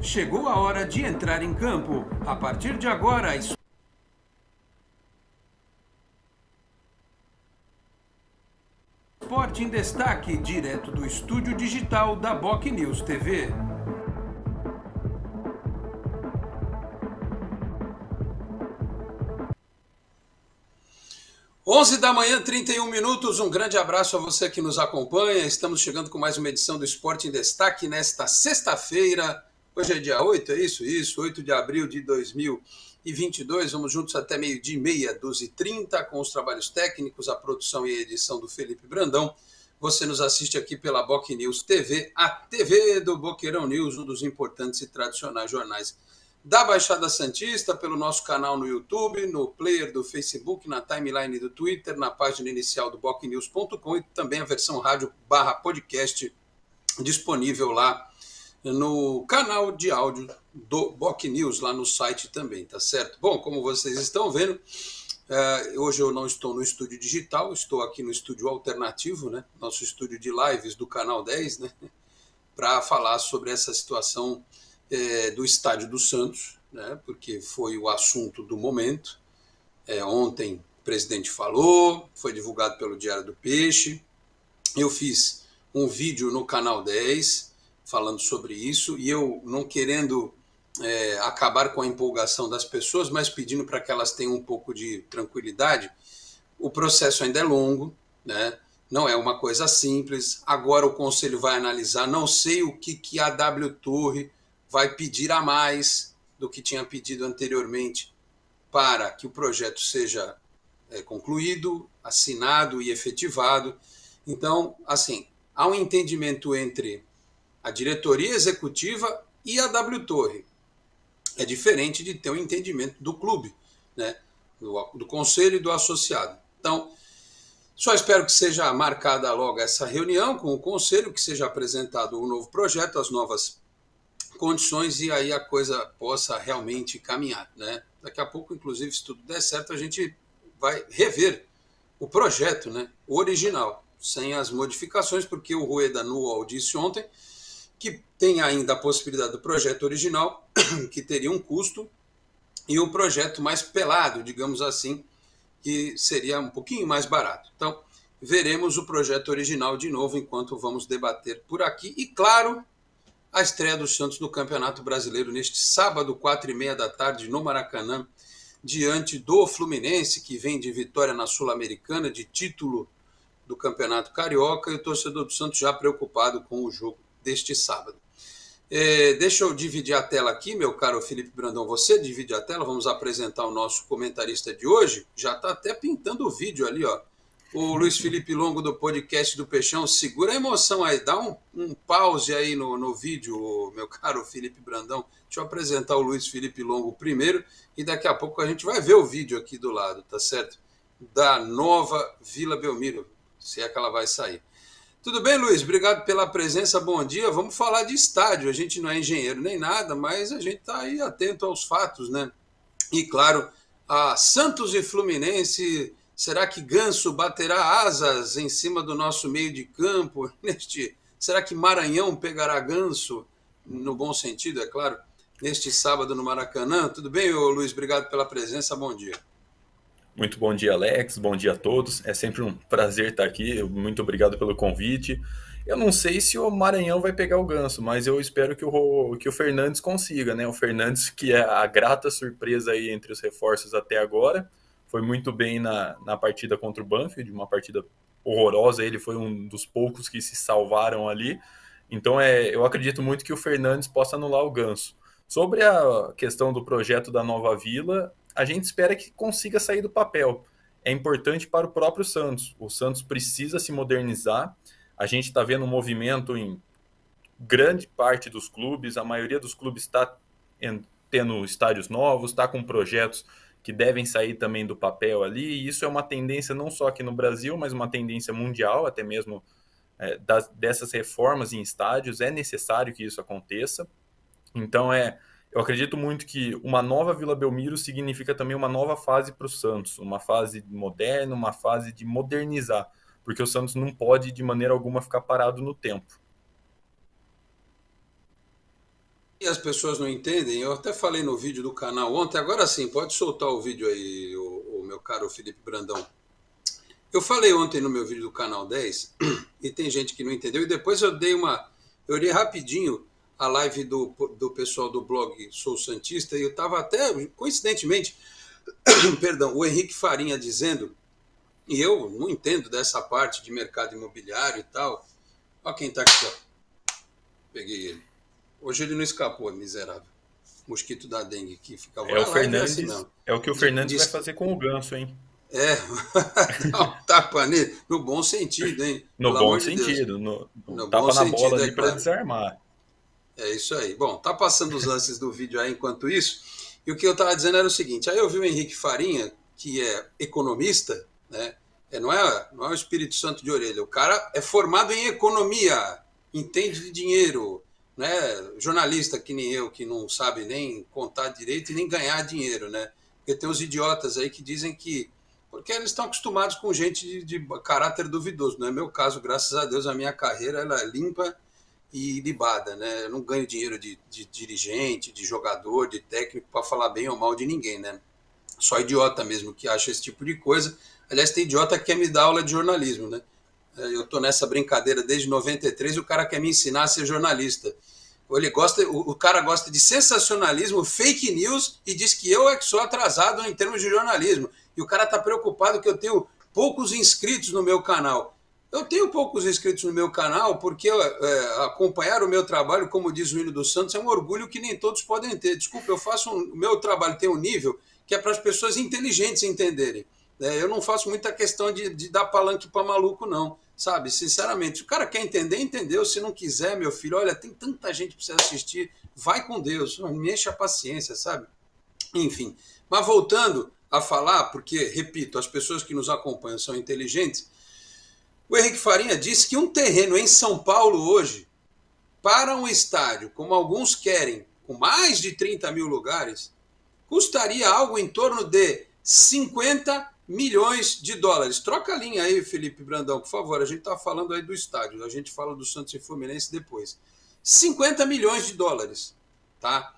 Chegou a hora de entrar em campo. A partir de agora, Esporte em Destaque, direto do estúdio digital da BocNews TV. Onze da manhã, 31 minutos. Um grande abraço a você que nos acompanha. Estamos chegando com mais uma edição do Esporte em Destaque nesta sexta-feira. Hoje é dia 8, é isso? Isso, 8 de abril de 2022. Vamos juntos até meio-dia e meia, 12h30, com os trabalhos técnicos, a produção e a edição do Felipe Brandão. Você nos assiste aqui pela BocNews TV, a TV do Boqueirão News, um dos importantes e tradicionais jornais da Baixada Santista, pelo nosso canal no YouTube, no player do Facebook, na timeline do Twitter, na página inicial do bocnews.com e também a versão rádio/podcast disponível lá no canal de áudio do BocNews, lá no site também, tá certo? Bom, como vocês estão vendo, hoje eu não estou no estúdio digital, estou aqui no estúdio alternativo, né? Nosso estúdio de lives do Canal 10, né? Para falar sobre essa situação do Estádio do Santos, né? Porque foi o assunto do momento. Ontem o presidente falou, foi divulgado pelo Diário do Peixe, eu fiz um vídeo no Canal 10 falando sobre isso, e eu não querendo acabar com a empolgação das pessoas, mas pedindo para que elas tenham um pouco de tranquilidade. O processo ainda é longo, né? Não é uma coisa simples. Agora o Conselho vai analisar, não sei o que a W Torre vai pedir a mais do que tinha pedido anteriormente para que o projeto seja concluído, assinado e efetivado. Então, assim, há um entendimento entre a diretoria executiva e a W Torre. É diferente de ter um entendimento do clube, né? Do conselho e do associado. Então, só espero que seja marcada logo essa reunião com o conselho, que seja apresentado o novo projeto, as novas condições, e aí a coisa possa realmente caminhar, né? Daqui a pouco, inclusive, se tudo der certo, a gente vai rever o projeto, né? O original, sem as modificações, porque o Rueda no UOL disse ontem que tem ainda a possibilidade do projeto original, que teria um custo, e o projeto mais pelado, digamos assim, que seria um pouquinho mais barato. Então, veremos o projeto original de novo enquanto vamos debater por aqui. E, claro, a estreia do Santos no Campeonato Brasileiro neste sábado, 4h30 da tarde, no Maracanã, diante do Fluminense, que vem de vitória na Sul-Americana, de título do Campeonato Carioca, e o torcedor do Santos já preocupado com o jogo deste sábado. Deixa eu dividir a tela aqui, meu caro Felipe Brandão. Você divide a tela, vamos apresentar o nosso comentarista de hoje. Já está até pintando o vídeo ali, ó. O Luiz Felipe Longo do podcast do Peixão. Segura a emoção aí, dá um pause aí no vídeo, meu caro Felipe Brandão. Deixa eu apresentar o Luiz Felipe Longo primeiro e daqui a pouco a gente vai ver o vídeo aqui do lado, tá certo? Da nova Vila Belmiro, se é que ela vai sair. Tudo bem, Luiz? Obrigado pela presença, bom dia. Vamos falar de estádio. A gente não é engenheiro nem nada, mas a gente está aí atento aos fatos, né? E, claro, a Santos e Fluminense, será que Ganso baterá asas em cima do nosso meio de campo? Será que Maranhão pegará Ganso, no bom sentido, é claro, neste sábado no Maracanã? Tudo bem, Luiz? Obrigado pela presença, bom dia. Muito bom dia, Alex. Bom dia a todos. É sempre um prazer estar aqui. Muito obrigado pelo convite. Eu não sei se o Maranhão vai pegar o Ganso, mas eu espero que o Fernandes consiga, né? O Fernandes, que é a grata surpresa aí entre os reforços até agora, foi muito bem na partida contra o Banfield, uma partida horrorosa. Ele foi um dos poucos que se salvaram ali. Então eu acredito muito que o Fernandes possa anular o Ganso. Sobre a questão do projeto da Nova Vila, a gente espera que consiga sair do papel. É importante para o próprio Santos. O Santos precisa se modernizar. A gente está vendo um movimento em grande parte dos clubes. A maioria dos clubes está tendo estádios novos, está com projetos que devem sair também do papel ali. E isso é uma tendência não só aqui no Brasil, mas uma tendência mundial, até mesmo dessas reformas em estádios. É necessário que isso aconteça. Então eu acredito muito que uma nova Vila Belmiro significa também uma nova fase para o Santos, uma fase moderna, uma fase de modernizar, porque o Santos não pode de maneira alguma ficar parado no tempo. as pessoas não entendem, eu até falei no vídeo do canal ontem, agora sim, pode soltar o vídeo aí, o meu caro Felipe Brandão. Eu falei ontem no meu vídeo do canal 10, e tem gente que não entendeu, e depois eu olhei rapidinho a live do pessoal do blog Sou Santista, e eu estava até, coincidentemente, perdão, o Henrique Farinha dizendo, e eu não entendo dessa parte de mercado imobiliário e tal. Olha quem está aqui, ó. Peguei ele. Hoje ele não escapou, miserável. Mosquito da dengue que fica... É o Fernandes, assim, não. é o que o Fernandes vai fazer com o Ganso, hein? Dá um tapa nele, no bom sentido, hein? No Pelo bom amor de Deus. sentido, no Bom tapa na sentido, bola ali para claro. desarmar. É isso aí. Bom, tá passando os lances do vídeo aí enquanto isso. E o que eu estava dizendo era o seguinte, aí eu vi o Henrique Farinha, que é economista, né? Não é o Espírito Santo de orelha, o cara é formado em economia, entende de dinheiro, né? Jornalista que nem eu, que não sabe nem contar direito e nem ganhar dinheiro, né? Porque tem os idiotas aí que dizem que... Porque eles estão acostumados com gente de caráter duvidoso. Não é meu caso, graças a Deus, a minha carreira ela é limpa e libada, né? Eu não ganho dinheiro de dirigente, de jogador, de técnico para falar bem ou mal de ninguém, né? Só idiota mesmo que acha esse tipo de coisa. Aliás, tem idiota que quer me dar aula de jornalismo, né? Eu tô nessa brincadeira desde 93 e o cara quer me ensinar a ser jornalista. O cara gosta de sensacionalismo, fake news e diz que eu é que sou atrasado em termos de jornalismo. E o cara tá preocupado que eu tenho poucos inscritos no meu canal. Eu tenho poucos inscritos no meu canal porque acompanhar o meu trabalho, como diz o hino dos Santos, é um orgulho que nem todos podem ter. Desculpa, o meu trabalho tem um nível que é para as pessoas inteligentes entenderem. Eu não faço muita questão de dar palanque para maluco, não. Sabe, sinceramente, se o cara quer entender, entendeu. Se não quiser, meu filho, olha, tem tanta gente para você assistir, vai com Deus, me enche a paciência, sabe? Enfim, mas voltando a falar, porque, repito, as pessoas que nos acompanham são inteligentes, o Henrique Farinha disse que um terreno em São Paulo hoje, para um estádio, como alguns querem, com mais de 30 mil lugares, custaria algo em torno de 50 milhões de dólares. Troca a linha aí, Felipe Brandão, por favor. A gente está falando aí do estádio, a gente fala do Santos e Fluminense depois. 50 milhões de dólares, tá?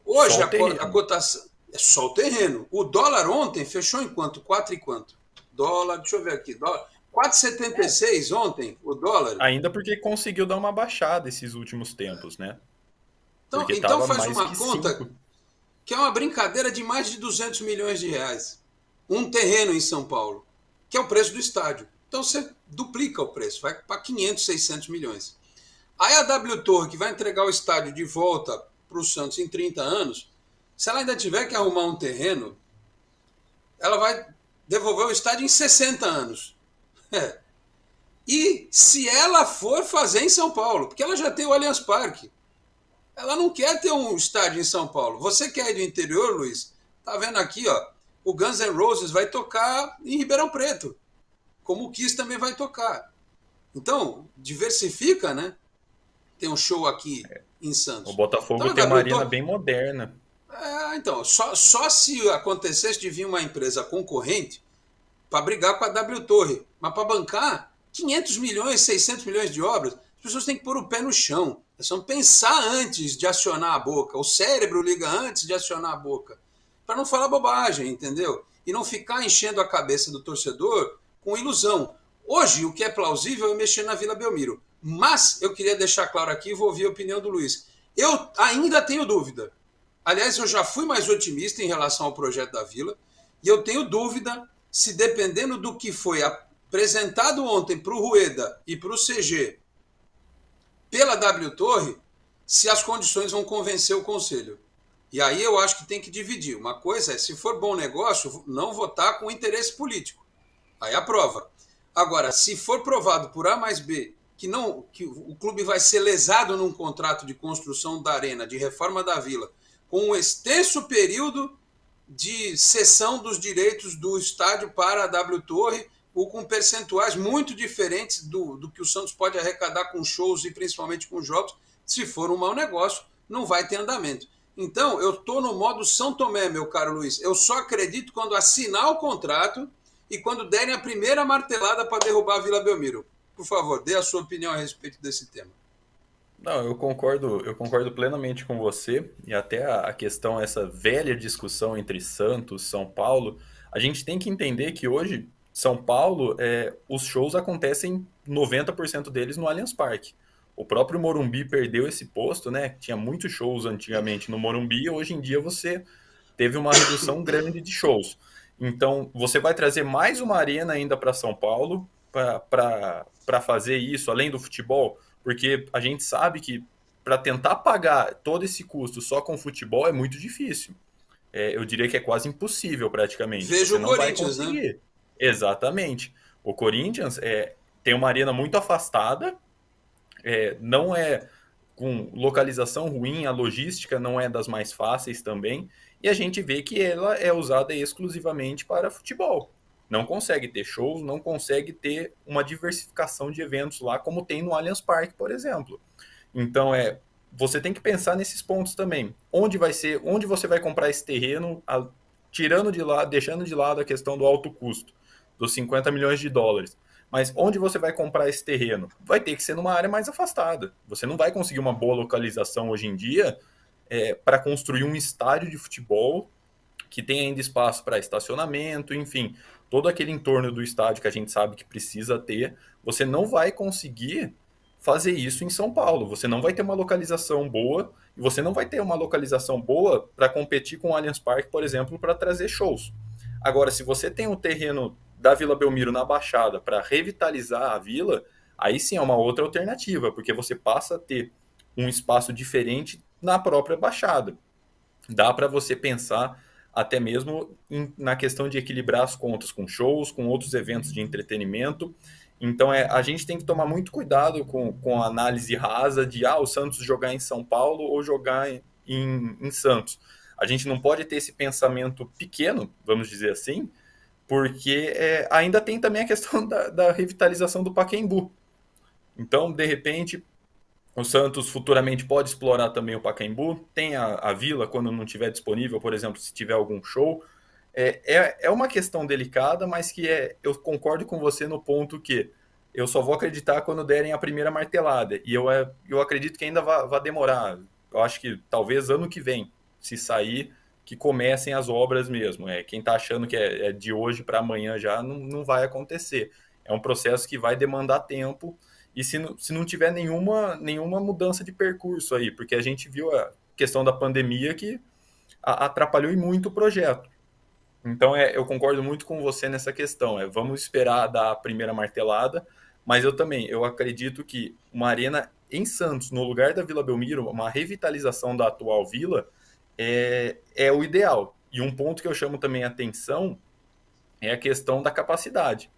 Hoje a cotação é só o terreno. O dólar ontem fechou em quanto? 4 e quanto? Dólar, deixa eu ver aqui, dólar 4,76 ontem, o dólar. Ainda porque conseguiu dar uma baixada esses últimos tempos, né? Então faz uma conta que é uma brincadeira de mais de 200 milhões de reais. Um terreno em São Paulo, que é o preço do estádio. Então você duplica o preço, vai para 500, 600 milhões. Aí a W Torre, que vai entregar o estádio de volta para o Santos em 30 anos, se ela ainda tiver que arrumar um terreno, ela vai devolver o estádio em 60 anos. E se ela for fazer em São Paulo, porque ela já tem o Allianz Parque, ela não quer ter um estádio em São Paulo. Você que é do interior, Luiz, tá vendo aqui, ó, o Guns N' Roses vai tocar em Ribeirão Preto, como o Kiss também vai tocar. Então, diversifica, né? Tem um show aqui em Santos. O Botafogo então, tem uma arena bem moderna. Então, só se acontecesse de vir uma empresa concorrente para brigar com a W Torre, mas para bancar 500 milhões, 600 milhões de obras, as pessoas têm que pôr o pé no chão. Elas vão pensar antes de acionar a boca. O cérebro liga antes de acionar a boca. Para não falar bobagem, entendeu? E não ficar enchendo a cabeça do torcedor com ilusão. Hoje, o que é plausível é mexer na Vila Belmiro. Mas eu queria deixar claro aqui e vou ouvir a opinião do Luiz. Eu ainda tenho dúvida. Aliás, eu já fui mais otimista em relação ao projeto da Vila. E eu tenho dúvida se, dependendo do que foi apresentado ontem para o Rueda e para o CG pela W Torre, se as condições vão convencer o Conselho. E aí eu acho que tem que dividir. Uma coisa é, se for bom negócio, não votar com interesse político. Aí aprova. Agora, se for provado por A mais B que o clube vai ser lesado num contrato de construção da arena, de reforma da Vila, com um extenso período de cessão dos direitos do estádio para a W Torre, ou com percentuais muito diferentes do que o Santos pode arrecadar com shows e principalmente com jogos, se for um mau negócio, não vai ter andamento. Então, eu estou no modo São Tomé, meu caro Luiz. Eu só acredito quando assinar o contrato e quando derem a primeira martelada para derrubar a Vila Belmiro. Por favor, dê a sua opinião a respeito desse tema. Não, eu concordo plenamente com você e até a questão, essa velha discussão entre Santos, São Paulo, a gente tem que entender que hoje São Paulo, os shows acontecem 90% deles no Allianz Parque. O próprio Morumbi perdeu esse posto, né? Tinha muitos shows antigamente no Morumbi, e hoje em dia você teve uma redução grande de shows. Então, você vai trazer mais uma arena ainda para São Paulo para fazer isso, além do futebol, porque a gente sabe que para tentar pagar todo esse custo só com futebol é muito difícil. Eu diria que é quase impossível praticamente. Veja Você o não vai Corinthians, né? conseguir. Exatamente. O Corinthians tem uma arena muito afastada, não é com localização ruim, a logística não é das mais fáceis também, e a gente vê que ela é usada exclusivamente para futebol. Não consegue ter shows, não consegue ter uma diversificação de eventos lá, como tem no Allianz Parque, por exemplo. Então você tem que pensar nesses pontos também. Onde vai ser, onde você vai comprar esse terreno, tirando de lado, deixando de lado a questão do alto custo, dos 50 milhões de dólares. Mas onde você vai comprar esse terreno? Vai ter que ser numa área mais afastada. Você não vai conseguir uma boa localização hoje em dia para construir um estádio de futebol que tem ainda espaço para estacionamento, enfim, todo aquele entorno do estádio que a gente sabe que precisa ter. Você não vai conseguir fazer isso em São Paulo. Você não vai ter uma localização boa e você não vai ter uma localização boa para competir com o Allianz Parque, por exemplo, para trazer shows. Agora, se você tem um terreno da Vila Belmiro na Baixada para revitalizar a vila, aí sim é uma outra alternativa, porque você passa a ter um espaço diferente na própria Baixada. Dá para você pensar até mesmo na questão de equilibrar as contas com shows, com outros eventos de entretenimento. Então a gente tem que tomar muito cuidado com a análise rasa de o Santos jogar em São Paulo ou jogar em Santos. A gente não pode ter esse pensamento pequeno, vamos dizer assim, porque ainda tem também a questão da revitalização do Pacaembu. Então, de repente, o Santos futuramente pode explorar também o Pacaembu. Tem a Vila, quando não estiver disponível, por exemplo, se tiver algum show. É uma questão delicada, mas que eu concordo com você no ponto que eu só vou acreditar quando derem a primeira martelada. E eu acredito que ainda vai demorar. Eu acho que talvez ano que vem, se sair, que comecem as obras mesmo. Quem está achando que é de hoje para amanhã já, não vai acontecer. É um processo que vai demandar tempo e se não tiver nenhuma mudança de percurso aí, porque a gente viu a questão da pandemia que atrapalhou muito o projeto. Então eu concordo muito com você nessa questão. Vamos esperar dar a primeira martelada, mas eu acredito que uma arena em Santos, no lugar da Vila Belmiro, uma revitalização da atual vila, é o ideal. E um ponto que eu chamo também a atenção é a questão da capacidade.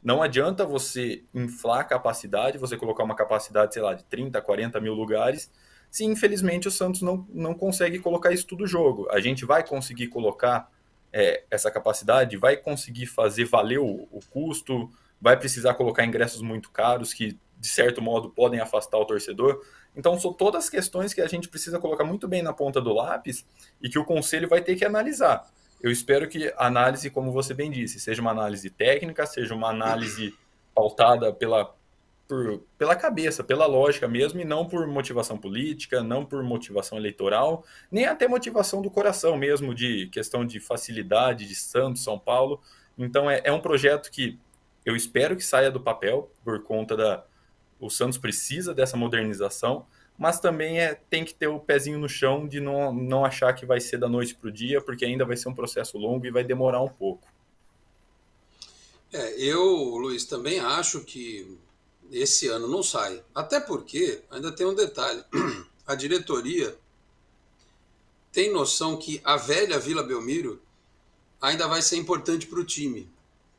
Não adianta você inflar a capacidade, você colocar uma capacidade, sei lá, de 30, 40 mil lugares, se infelizmente o Santos não consegue colocar isso tudo no jogo. A gente vai conseguir colocar essa capacidade, vai conseguir fazer valer o custo, vai precisar colocar ingressos muito caros que, de certo modo, podem afastar o torcedor. Então, são todas questões que a gente precisa colocar muito bem na ponta do lápis e que o conselho vai ter que analisar. Eu espero que a análise, como você bem disse, seja uma análise técnica, seja uma análise pautada pela cabeça, pela lógica mesmo, e não por motivação política, não por motivação eleitoral, nem até motivação do coração mesmo, de questão de facilidade de Santos, São Paulo. Então é um projeto que eu espero que saia do papel, por conta o Santos precisa dessa modernização, mas também tem que ter o pezinho no chão de não achar que vai ser da noite para o dia, porque ainda vai ser um processo longo e vai demorar um pouco. Eu, Luiz, também acho que esse ano não sai. Até porque, ainda tem um detalhe, a diretoria tem noção que a velha Vila Belmiro ainda vai ser importante para o time,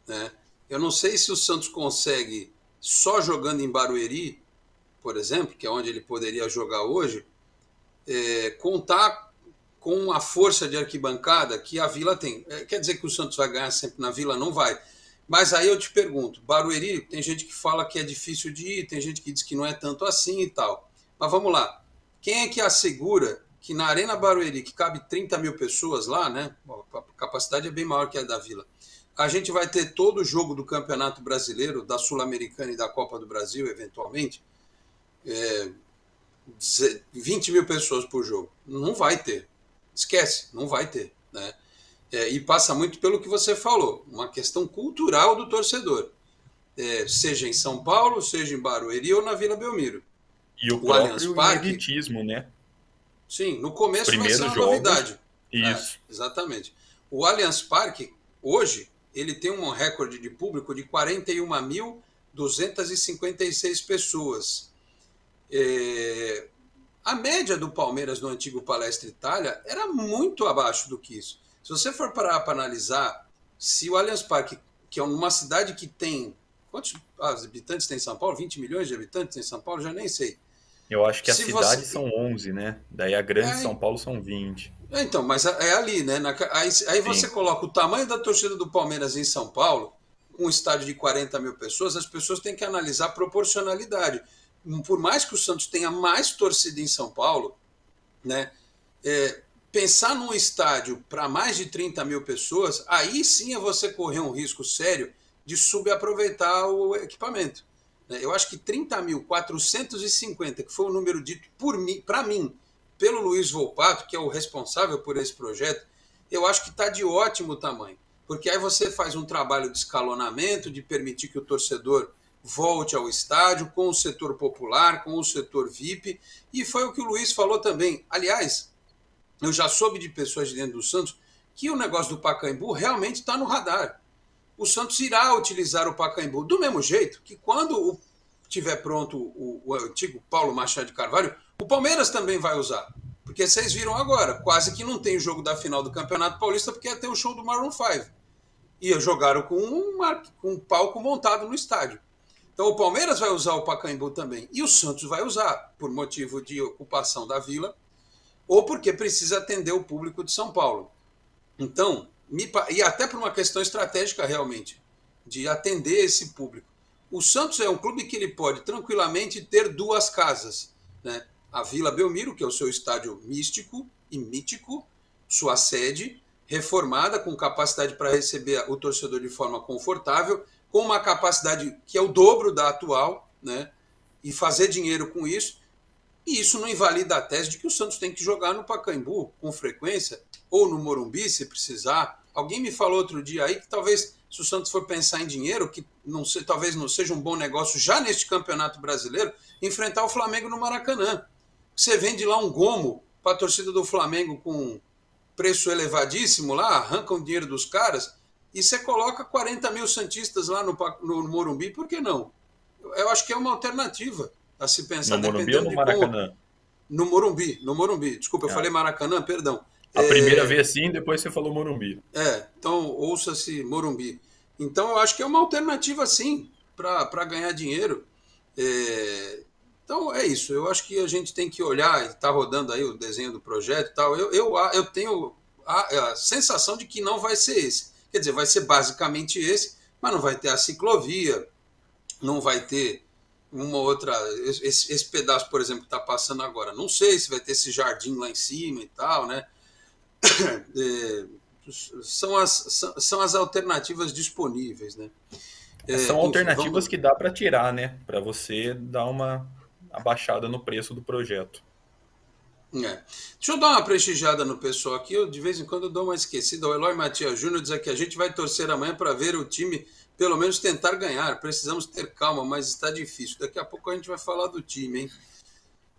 né? Eu não sei se o Santos consegue, só jogando em Barueri, por exemplo, que é onde ele poderia jogar hoje, contar com a força de arquibancada que a Vila tem. Quer dizer que o Santos vai ganhar sempre na Vila? Não vai. Mas aí eu te pergunto, Barueri, tem gente que fala que é difícil de ir, tem gente que diz que não é tanto assim e tal. Mas vamos lá. Quem é que assegura que na Arena Barueri, que cabe 30 mil pessoas lá, né? A capacidade é bem maior que a da Vila. A gente vai ter todo o jogo do Campeonato Brasileiro, da Sul-Americana e da Copa do Brasil, eventualmente. 20 mil pessoas por jogo. Não vai ter. Esquece, não vai ter. Né? E passa muito pelo que você falou, uma questão cultural do torcedor. Seja em São Paulo, seja em Barueri ou na Vila Belmiro. E o O Allianz próprio Parque, ineditismo, né? sim, no Os começo vai ser primeiros uma jogos, novidade. isso. Exatamente. O Allianz Parque, hoje, ele tem um recorde de público de 41.256 pessoas. A média do Palmeiras no antigo Palestra Itália era muito abaixo do que isso. Se você for parar para analisar, se o Allianz Parque, que é uma cidade que tem... Quantos habitantes tem em São Paulo? 20 milhões de habitantes em São Paulo? Já nem sei. Eu acho que as Se você... cidades são 11, né? Daí a grande São Paulo são 20. Então, mas é ali, né? Aí você Sim. coloca o tamanho da torcida do Palmeiras em São Paulo, com um estádio de 40 mil pessoas, as pessoas têm que analisar a proporcionalidade. Por mais que o Santos tenha mais torcida em São Paulo, né? Pensar num estádio para mais de 30 mil pessoas, aí sim é você correr um risco sério de subaproveitar o equipamento. Eu acho que 30.450, que foi o número dito para mim, pelo Luiz Volpato, que é o responsável por esse projeto, eu acho que está de ótimo tamanho. Porque aí você faz um trabalho de escalonamento, de permitir que o torcedor volte ao estádio com o setor popular, com o setor VIP, e foi o que o Luiz falou também. Aliás, eu já soube de pessoas de dentro do Santos que o negócio do Pacaembu realmente está no radar. O Santos irá utilizar o Pacaembu do mesmo jeito que quando tiver pronto o antigo Paulo Machado de Carvalho, o Palmeiras também vai usar. Porque vocês viram agora, quase que não tem o jogo da final do Campeonato Paulista porque ia ter o show do Maroon 5. E jogaram com um palco montado no estádio. Então o Palmeiras vai usar o Pacaembu também. E o Santos vai usar, por motivo de ocupação da Vila, ou porque precisa atender o público de São Paulo. Então, e até por uma questão estratégica realmente, de atender esse público. O Santos é um clube que ele pode tranquilamente ter duas casas. Né? A Vila Belmiro, que é o seu estádio místico e mítico, sua sede, reformada, com capacidade para receber o torcedor de forma confortável, com uma capacidade que é o dobro da atual, né? E fazer dinheiro com isso. E isso não invalida a tese de que o Santos tem que jogar no Pacaembu com frequência, ou no Morumbi, se precisar. Alguém me falou outro dia aí que talvez, se o Santos for pensar em dinheiro, que talvez não seja um bom negócio já neste Campeonato Brasileiro, enfrentar o Flamengo no Maracanã. Você vende lá um gomo para a torcida do Flamengo com preço elevadíssimo lá, arranca o dinheiro dos caras, e você coloca 40 mil santistas lá no Morumbi, por que não? Eu acho que é uma alternativa a se pensar, No Morumbi ou dependendo no de como... Maracanã? No Morumbi. Desculpa, eu falei Maracanã, perdão. A primeira vez sim, depois você falou Morumbi. Então ouça-se Morumbi. Então eu acho que é uma alternativa sim para ganhar dinheiro. Então é isso. Eu acho que a gente tem que olhar, está rodando aí o desenho do projeto e tal. Eu tenho a sensação de que não vai ser esse. Quer dizer, vai ser basicamente esse, mas não vai ter a ciclovia, não vai ter uma outra... Esse pedaço, por exemplo, que está passando agora. Não sei se vai ter esse jardim lá em cima e tal, né? São as alternativas disponíveis, né? São Enfim, alternativas que dá para tirar, né? Para você dar uma abaixada no preço do projeto. Deixa eu dar uma prestigiada no pessoal aqui. Eu, de vez em quando, eu dou uma esquecida. O Eloy Matias Júnior diz aqui: a gente vai torcer amanhã para ver o time pelo menos tentar ganhar. Precisamos ter calma, mas está difícil. Daqui a pouco a gente vai falar do time, hein?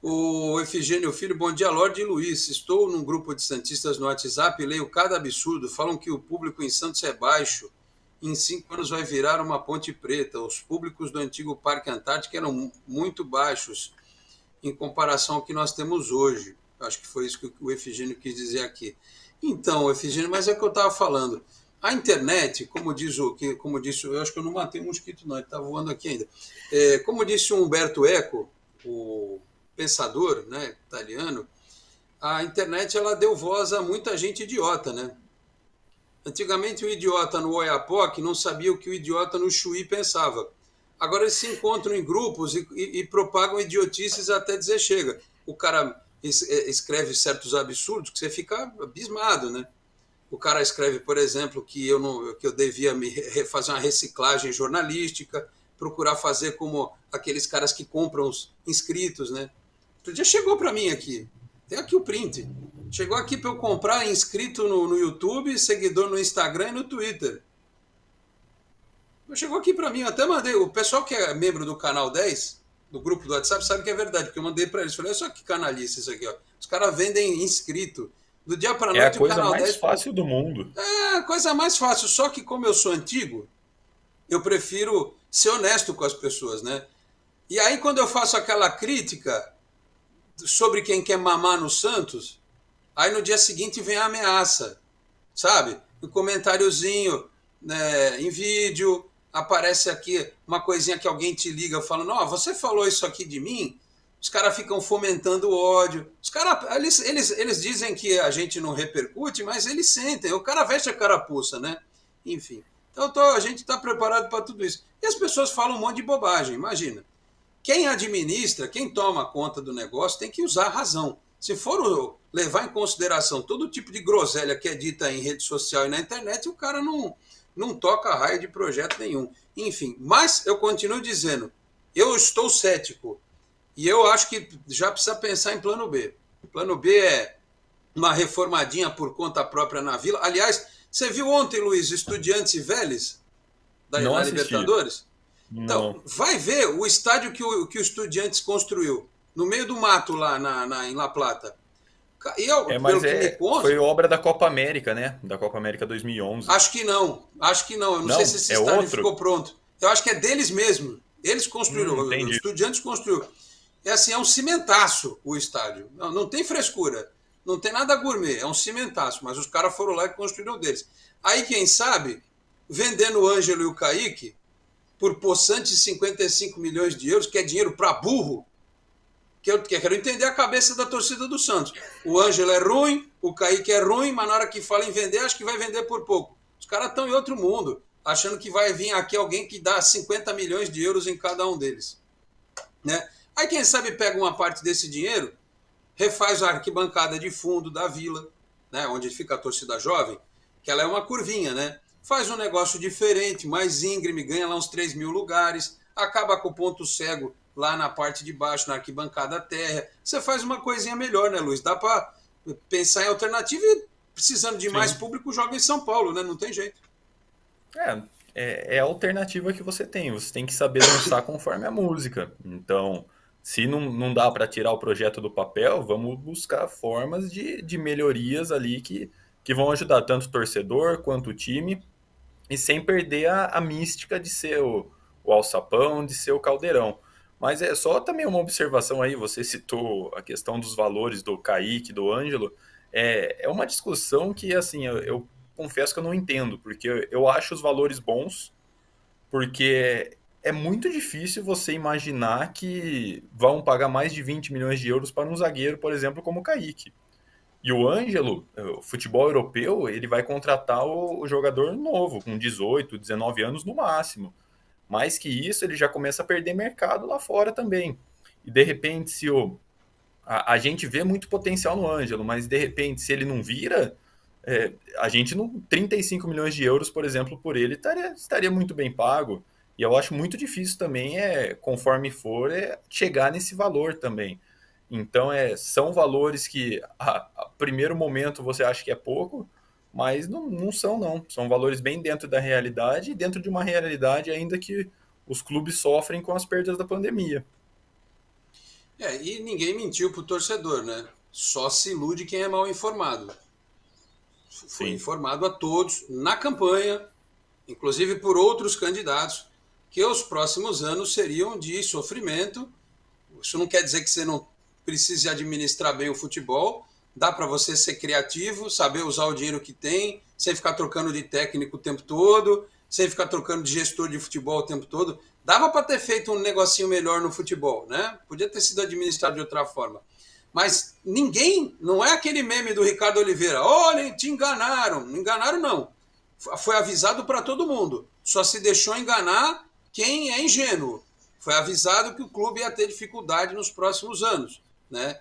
O Efigênio Filho, bom dia, Lorde e Luiz. Estou num grupo de santistas no WhatsApp e leio cada absurdo. Falam que o público em Santos é baixo. Em 5 anos vai virar uma ponte preta. Os públicos do antigo Parque Antártico eram muito baixos em comparação ao que nós temos hoje. Acho que foi isso que o Efigênio quis dizer aqui. Então, Efigênio, mas é o que eu estava falando. A internet, como disse, eu acho que eu não matei um mosquito, não, ele está voando aqui ainda. Como disse o Umberto Eco, o pensador, né, italiano, a internet ela deu voz a muita gente idiota, né? Antigamente o idiota no Oiapoque não sabia o que o idiota no Chuí pensava. Agora eles se encontram em grupos e propagam idiotices até dizer chega. O cara escreve certos absurdos que você fica abismado, né? O cara escreve, por exemplo, que eu devia fazer uma reciclagem jornalística, procurar fazer como aqueles caras que compram os inscritos, né? Outro dia chegou para mim aqui. Tem aqui o print. Chegou aqui para eu comprar inscrito no YouTube, seguidor no Instagram e no Twitter. Chegou aqui para mim, eu até mandei. O pessoal que é membro do Canal 10, do grupo do WhatsApp, sabe que é verdade, porque eu mandei para eles. Falei, olha só que canalice isso aqui, ó. Os caras vendem inscrito. Do dia para É a noite o coisa Canal mais 10... fácil do mundo. É a coisa mais fácil. Só que como eu sou antigo, eu prefiro ser honesto com as pessoas, né? E aí quando eu faço aquela crítica sobre quem quer mamar no Santos, aí no dia seguinte vem a ameaça, sabe? Um comentáriozinho, né, em vídeo, aparece aqui uma coisinha que alguém te liga falando, ó, você falou isso aqui de mim? Os caras ficam fomentando ódio. Os caras, eles dizem que a gente não repercute, mas eles sentem. O cara veste a carapuça, né? Enfim. Então a gente está preparado para tudo isso. E as pessoas falam um monte de bobagem, imagina. Quem administra, quem toma conta do negócio, tem que usar a razão. Se for levar em consideração todo tipo de groselha que é dita em rede social e na internet, o cara não toca raio de projeto nenhum. Enfim, mas eu continuo dizendo, eu estou cético. E eu acho que já precisa pensar em plano B. O plano B é uma reformadinha por conta própria na Vila. Aliás, você viu ontem, Luiz, Estudiantes e Vélez da Libertadores? Não. Então, vai ver o estádio que o Estudiantes construiu, no meio do mato lá em La Plata. E foi obra da Copa América, né? Da Copa América 2011. Acho que não. Eu não sei se esse estádio ficou pronto. Eu acho que é deles mesmo. Eles construíram, o Estudiantes construiu. É assim, é um cimentaço o estádio. Não tem frescura. Não tem nada gourmet. É um cimentaço. Mas os caras foram lá e construíram deles. Aí, quem sabe, vendendo o Ângelo e o Kaique por possantes 55 milhões de euros, que é dinheiro para burro, que eu quero entender a cabeça da torcida do Santos. O Ângelo é ruim, o Kaique é ruim, mas na hora que fala em vender, acho que vai vender por pouco. Os caras estão em outro mundo, achando que vai vir aqui alguém que dá 50 milhões de euros em cada um deles. Né? Aí, quem sabe, pega uma parte desse dinheiro, refaz a arquibancada de fundo da Vila, né, onde fica a torcida jovem, que ela é uma curvinha, né? Faz um negócio diferente, mais íngreme, ganha lá uns 3 mil lugares, acaba com o ponto cego lá na parte de baixo, na arquibancada terra. Você faz uma coisinha melhor, né, Luiz? Dá para pensar em alternativa e, precisando de mais público, joga em São Paulo, né? Não tem jeito. É a alternativa que você tem. Você tem que saber dançar conforme a música. Então, se não dá para tirar o projeto do papel, vamos buscar formas de melhorias ali que vão ajudar tanto o torcedor quanto o time, e sem perder a mística de ser o alçapão, de ser o caldeirão. Mas é só também uma observação aí, você citou a questão dos valores do Kaique, do Ângelo, é uma discussão que, assim, eu confesso que eu não entendo, porque eu acho os valores bons, porque é muito difícil você imaginar que vão pagar mais de 20 milhões de euros para um zagueiro, por exemplo, como o Kaique. E o Ângelo, o futebol europeu, ele vai contratar o jogador novo, com 18, 19 anos no máximo. Mais que isso, ele já começa a perder mercado lá fora também. E de repente, se a gente vê muito potencial no Ângelo, mas de repente, se ele não vira, a gente não. 35 milhões de euros, por exemplo, por ele estaria muito bem pago. E eu acho muito difícil também, conforme for, chegar nesse valor também. Então, são valores que, a primeiro momento, você acha que é pouco, mas não são, não. São valores bem dentro da realidade, e dentro de uma realidade ainda que os clubes sofrem com as perdas da pandemia. E ninguém mentiu pro torcedor, né? Só se ilude quem é mal informado. Foi informado a todos, na campanha, inclusive por outros candidatos, que os próximos anos seriam de sofrimento. Isso não quer dizer que você não precise administrar bem o futebol, dá para você ser criativo, saber usar o dinheiro que tem, sem ficar trocando de técnico o tempo todo, sem ficar trocando de gestor de futebol o tempo todo. Dava para ter feito um negocinho melhor no futebol, né? Podia ter sido administrado de outra forma. Mas ninguém, não é aquele meme do Ricardo Oliveira, olha, te enganaram. Não enganaram, não. Foi avisado para todo mundo. Só se deixou enganar quem é ingênuo. Foi avisado que o clube ia ter dificuldade nos próximos anos, né?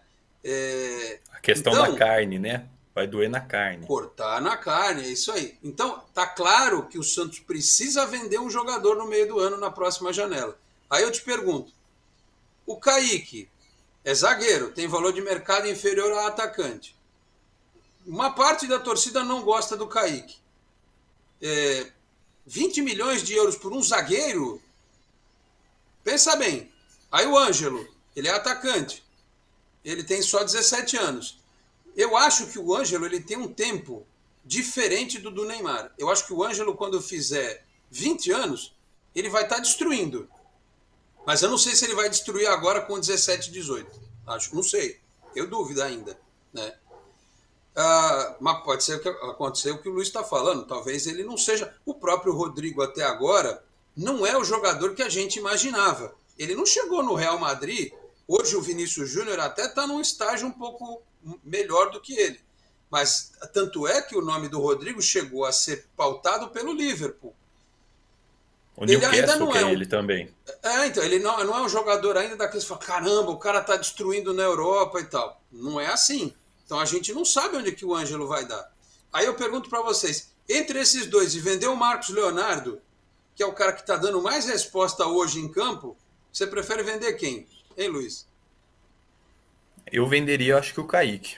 A questão da carne, né? Vai doer na carne. Cortar na carne, é isso aí. Então, tá claro que o Santos precisa vender um jogador no meio do ano, na próxima janela. Aí eu te pergunto, o Kaique, É zagueiro, tem valor de mercado inferior a atacante. Uma parte da torcida não gosta do Kaique. 20 milhões de euros por um zagueiro? Pensa bem. Aí o Ângelo, ele é atacante. Ele tem só 17 anos. Eu acho que o Ângelo ele tem um tempo diferente do Neymar. Eu acho que o Ângelo, quando fizer 20 anos, ele vai estar destruindo. Mas eu não sei se ele vai destruir agora com 17, 18. Acho, não sei. Eu duvido ainda, né? Mas pode ser que acontecer o que o Luiz está falando. Talvez ele não seja. O próprio Rodrigo, até agora, não é o jogador que a gente imaginava. Ele não chegou no Real Madrid. Hoje o Vinícius Júnior até está num estágio um pouco melhor do que ele. Mas tanto é que o nome do Rodrigo chegou a ser pautado pelo Liverpool. O Newcastle quer ele também. Então, ele não é um jogador ainda daqueles que fala, caramba, o cara está destruindo na Europa e tal. Não é assim. Então a gente não sabe onde que o Ângelo vai dar. Aí eu pergunto para vocês, entre esses dois e vender o Marcos Leonardo, que é o cara que está dando mais resposta hoje em campo, você prefere vender quem? Hein, Luiz? Eu venderia, acho que o Kaique.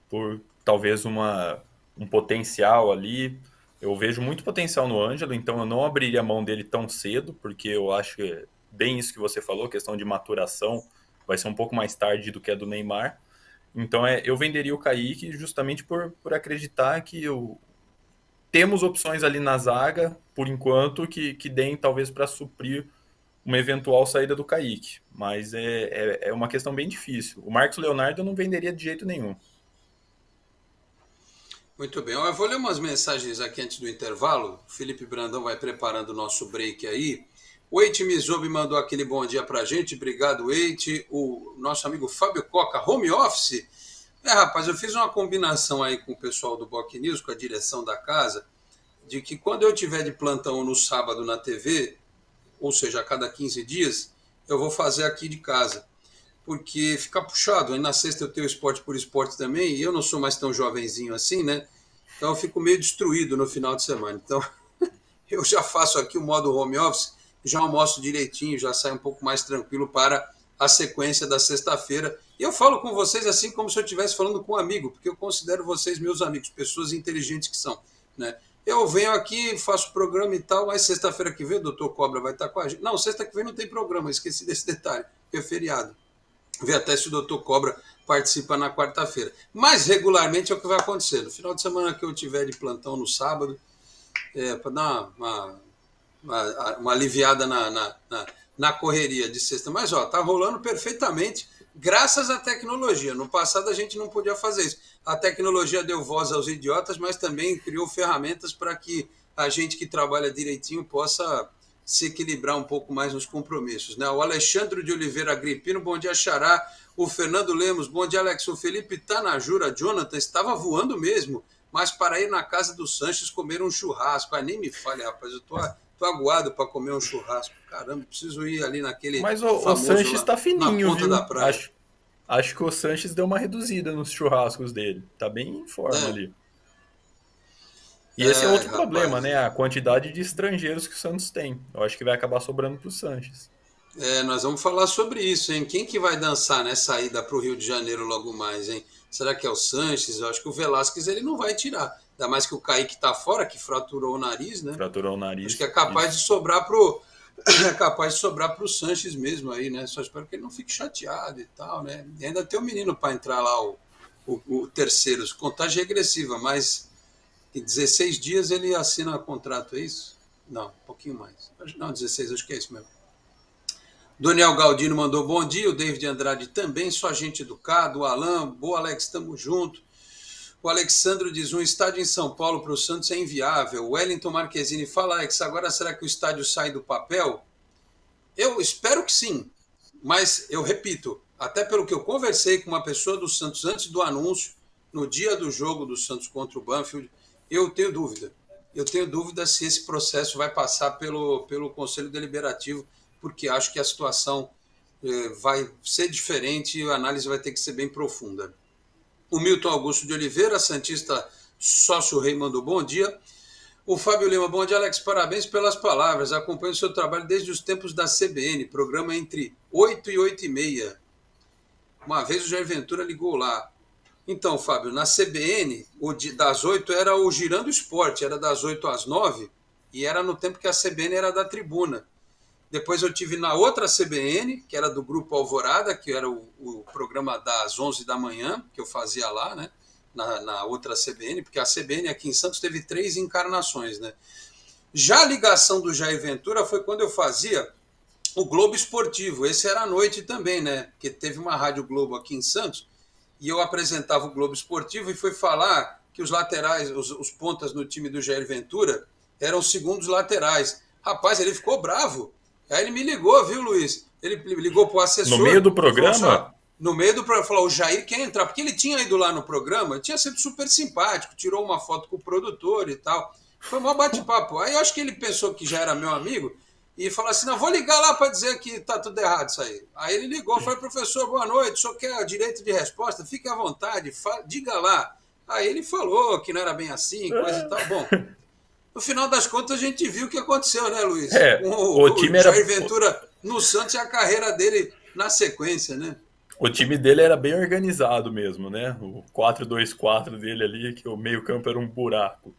Por talvez um potencial ali. Eu vejo muito potencial no Ângelo, então eu não abriria a mão dele tão cedo, porque eu acho que bem isso que você falou, questão de maturação, vai ser um pouco mais tarde do que a do Neymar. Então eu venderia o Kaique justamente por acreditar que temos opções ali na zaga, por enquanto, que deem talvez para suprir uma eventual saída do Kaique. Mas é uma questão bem difícil. O Marcos Leonardo eu não venderia de jeito nenhum. Muito bem. Eu vou ler umas mensagens aqui antes do intervalo. O Felipe Brandão vai preparando o nosso break aí. O Eite Mizobi mandou aquele bom dia pra gente. Obrigado, Eite. O nosso amigo Fábio Coca, home office. Rapaz, eu fiz uma combinação aí com o pessoal do Boc News, com a direção da casa, de que quando eu tiver de plantão no sábado na TV, ou seja, a cada 15 dias, eu vou fazer aqui de casa. Porque fica puxado. Aí na sexta eu tenho Esporte por Esporte também, e eu não sou mais tão jovenzinho assim, né? Então eu fico meio destruído no final de semana. Então eu já faço aqui o modo home office, já almoço direitinho, já saio um pouco mais tranquilo para a sequência da sexta-feira. E eu falo com vocês assim como se eu estivesse falando com um amigo, porque eu considero vocês meus amigos, pessoas inteligentes que são, né? Eu venho aqui, faço programa e tal, mas sexta-feira que vem o doutor Cobra vai estar com a gente. Não, sexta que vem não tem programa, esqueci desse detalhe, porque é feriado. Ver até se o doutor Cobra participa na quarta-feira. Mas regularmente é o que vai acontecer. No final de semana que eu tiver de plantão no sábado, para dar uma aliviada na correria de sexta. Mas tá rolando perfeitamente, graças à tecnologia. No passado a gente não podia fazer isso. A tecnologia deu voz aos idiotas, mas também criou ferramentas para que a gente que trabalha direitinho possa se equilibrar um pouco mais nos compromissos, né? O Alexandre de Oliveira Agripino, bom dia, Xará. O Fernando Lemos, bom dia, Alex. O Felipe Tanajura, Jonathan, estava voando mesmo, mas para ir na casa do Sanches comer um churrasco. Nem me fale, rapaz, eu tô aguado para comer um churrasco. Caramba, preciso ir ali naquele Mas o Sanches está fininho, na ponta viu? Da praia. Acho que o Sanches deu uma reduzida nos churrascos dele. Tá bem em forma ali. E esse é outro problema, né? A quantidade de estrangeiros que o Santos tem. Eu acho que vai acabar sobrando para o Sanches. Nós vamos falar sobre isso, hein? Quem que vai dançar nessa ida para o Rio de Janeiro logo mais, hein? Será que é o Sanches? Eu acho que o Velasquez ele não vai tirar. Ainda mais que o Kaique está fora, que fraturou o nariz, né? Fraturou o nariz. Acho que é capaz de sobrar pro Sanches mesmo aí, né? Só espero que ele não fique chateado e tal, né? E ainda tem o menino para entrar lá, o terceiro, contagem regressiva, mas em 16 dias ele assina contrato, é isso? Não, um pouquinho mais. Não, 16, acho que é isso mesmo. Daniel Galdino mandou bom dia, o David Andrade também, só gente educado, o Alan, boa Alex, tamo junto. O Alexandro diz, um estádio em São Paulo para o Santos é inviável. O Wellington Marquezine fala, Alex, agora será que o estádio sai do papel? Eu espero que sim, mas eu repito, até pelo que eu conversei com uma pessoa do Santos antes do anúncio, no dia do jogo do Santos contra o Banfield, eu tenho dúvida. Eu tenho dúvida se esse processo vai passar pelo Conselho Deliberativo, porque acho que a situação vai ser diferente e a análise vai ter que ser bem profunda. O Milton Augusto de Oliveira, Santista Sócio Rei, mandou bom dia. O Fábio Lima, bom dia, Alex. Parabéns pelas palavras. Acompanho o seu trabalho desde os tempos da CBN, programa entre 8 e 8 e meia. Uma vez o Jair Ventura ligou lá. Então, Fábio, na CBN, das 8 era o Girando Esporte, era das 8 às 9, e era no tempo que a CBN era da Tribuna. Depois eu tive na outra CBN, que era do Grupo Alvorada, que era o programa das 11 da manhã, que eu fazia lá, né? Na outra CBN, porque a CBN aqui em Santos teve 3 encarnações, né? Já a ligação do Jair Ventura foi quando eu fazia o Globo Esportivo. Esse era à noite também, né? Porque teve uma Rádio Globo aqui em Santos, e eu apresentava o Globo Esportivo e fui falar que os laterais, os pontas no time do Jair Ventura eram segundos laterais. Rapaz, ele ficou bravo. Aí ele me ligou, viu, Luiz? Ele ligou pro assessor. No meio do programa? No meio do programa, falou, o Jair quer entrar, porque ele tinha ido lá no programa, tinha sido super simpático, tirou uma foto com o produtor e tal. Foi um bate-papo. Aí eu acho que ele pensou que já era meu amigo e falou assim, não, vou ligar lá para dizer que tá tudo errado isso aí. Aí ele ligou, falou, professor, boa noite, o senhor quer direito de resposta? Fique à vontade, diga lá. Aí ele falou que não era bem assim, coisa e tal. Bom, no final das contas a gente viu o que aconteceu, né, Luiz? O time Jair era... Ventura no Santos e a carreira dele na sequência, né? O time dele era bem organizado mesmo, né? O 4-2-4 dele ali, que o meio-campo era um buraco.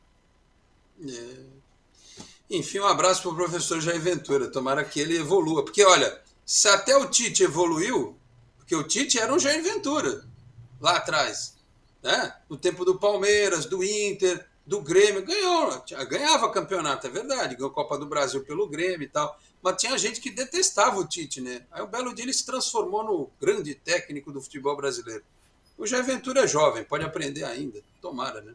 Enfim, um abraço para o professor Jair Ventura. Tomara que ele evolua. Porque, olha, se até o Tite evoluiu, porque o Tite era um Jair Ventura lá atrás, né? No tempo do Palmeiras, do Inter, do Grêmio, ganhava campeonato, é verdade, ganhou a Copa do Brasil pelo Grêmio e tal, mas tinha gente que detestava o Tite, né? Aí um belo dia ele se transformou no grande técnico do futebol brasileiro. O Jair Ventura é jovem, pode aprender ainda, tomara, né?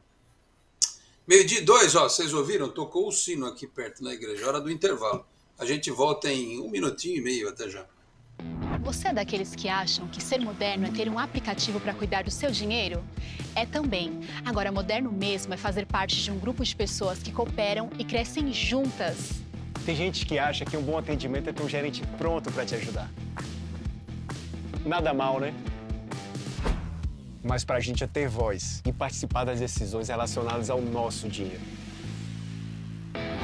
12:02, ó, vocês ouviram? Tocou o sino aqui perto na igreja, hora do intervalo. A gente volta em 1 minutinho e meio, até já. Você é daqueles que acham que ser moderno é ter um aplicativo para cuidar do seu dinheiro? É também. Agora, moderno mesmo é fazer parte de um grupo de pessoas que cooperam e crescem juntas. Tem gente que acha que um bom atendimento é ter um gerente pronto para te ajudar. Nada mal, né? Mas pra gente é ter voz e participar das decisões relacionadas ao nosso dinheiro.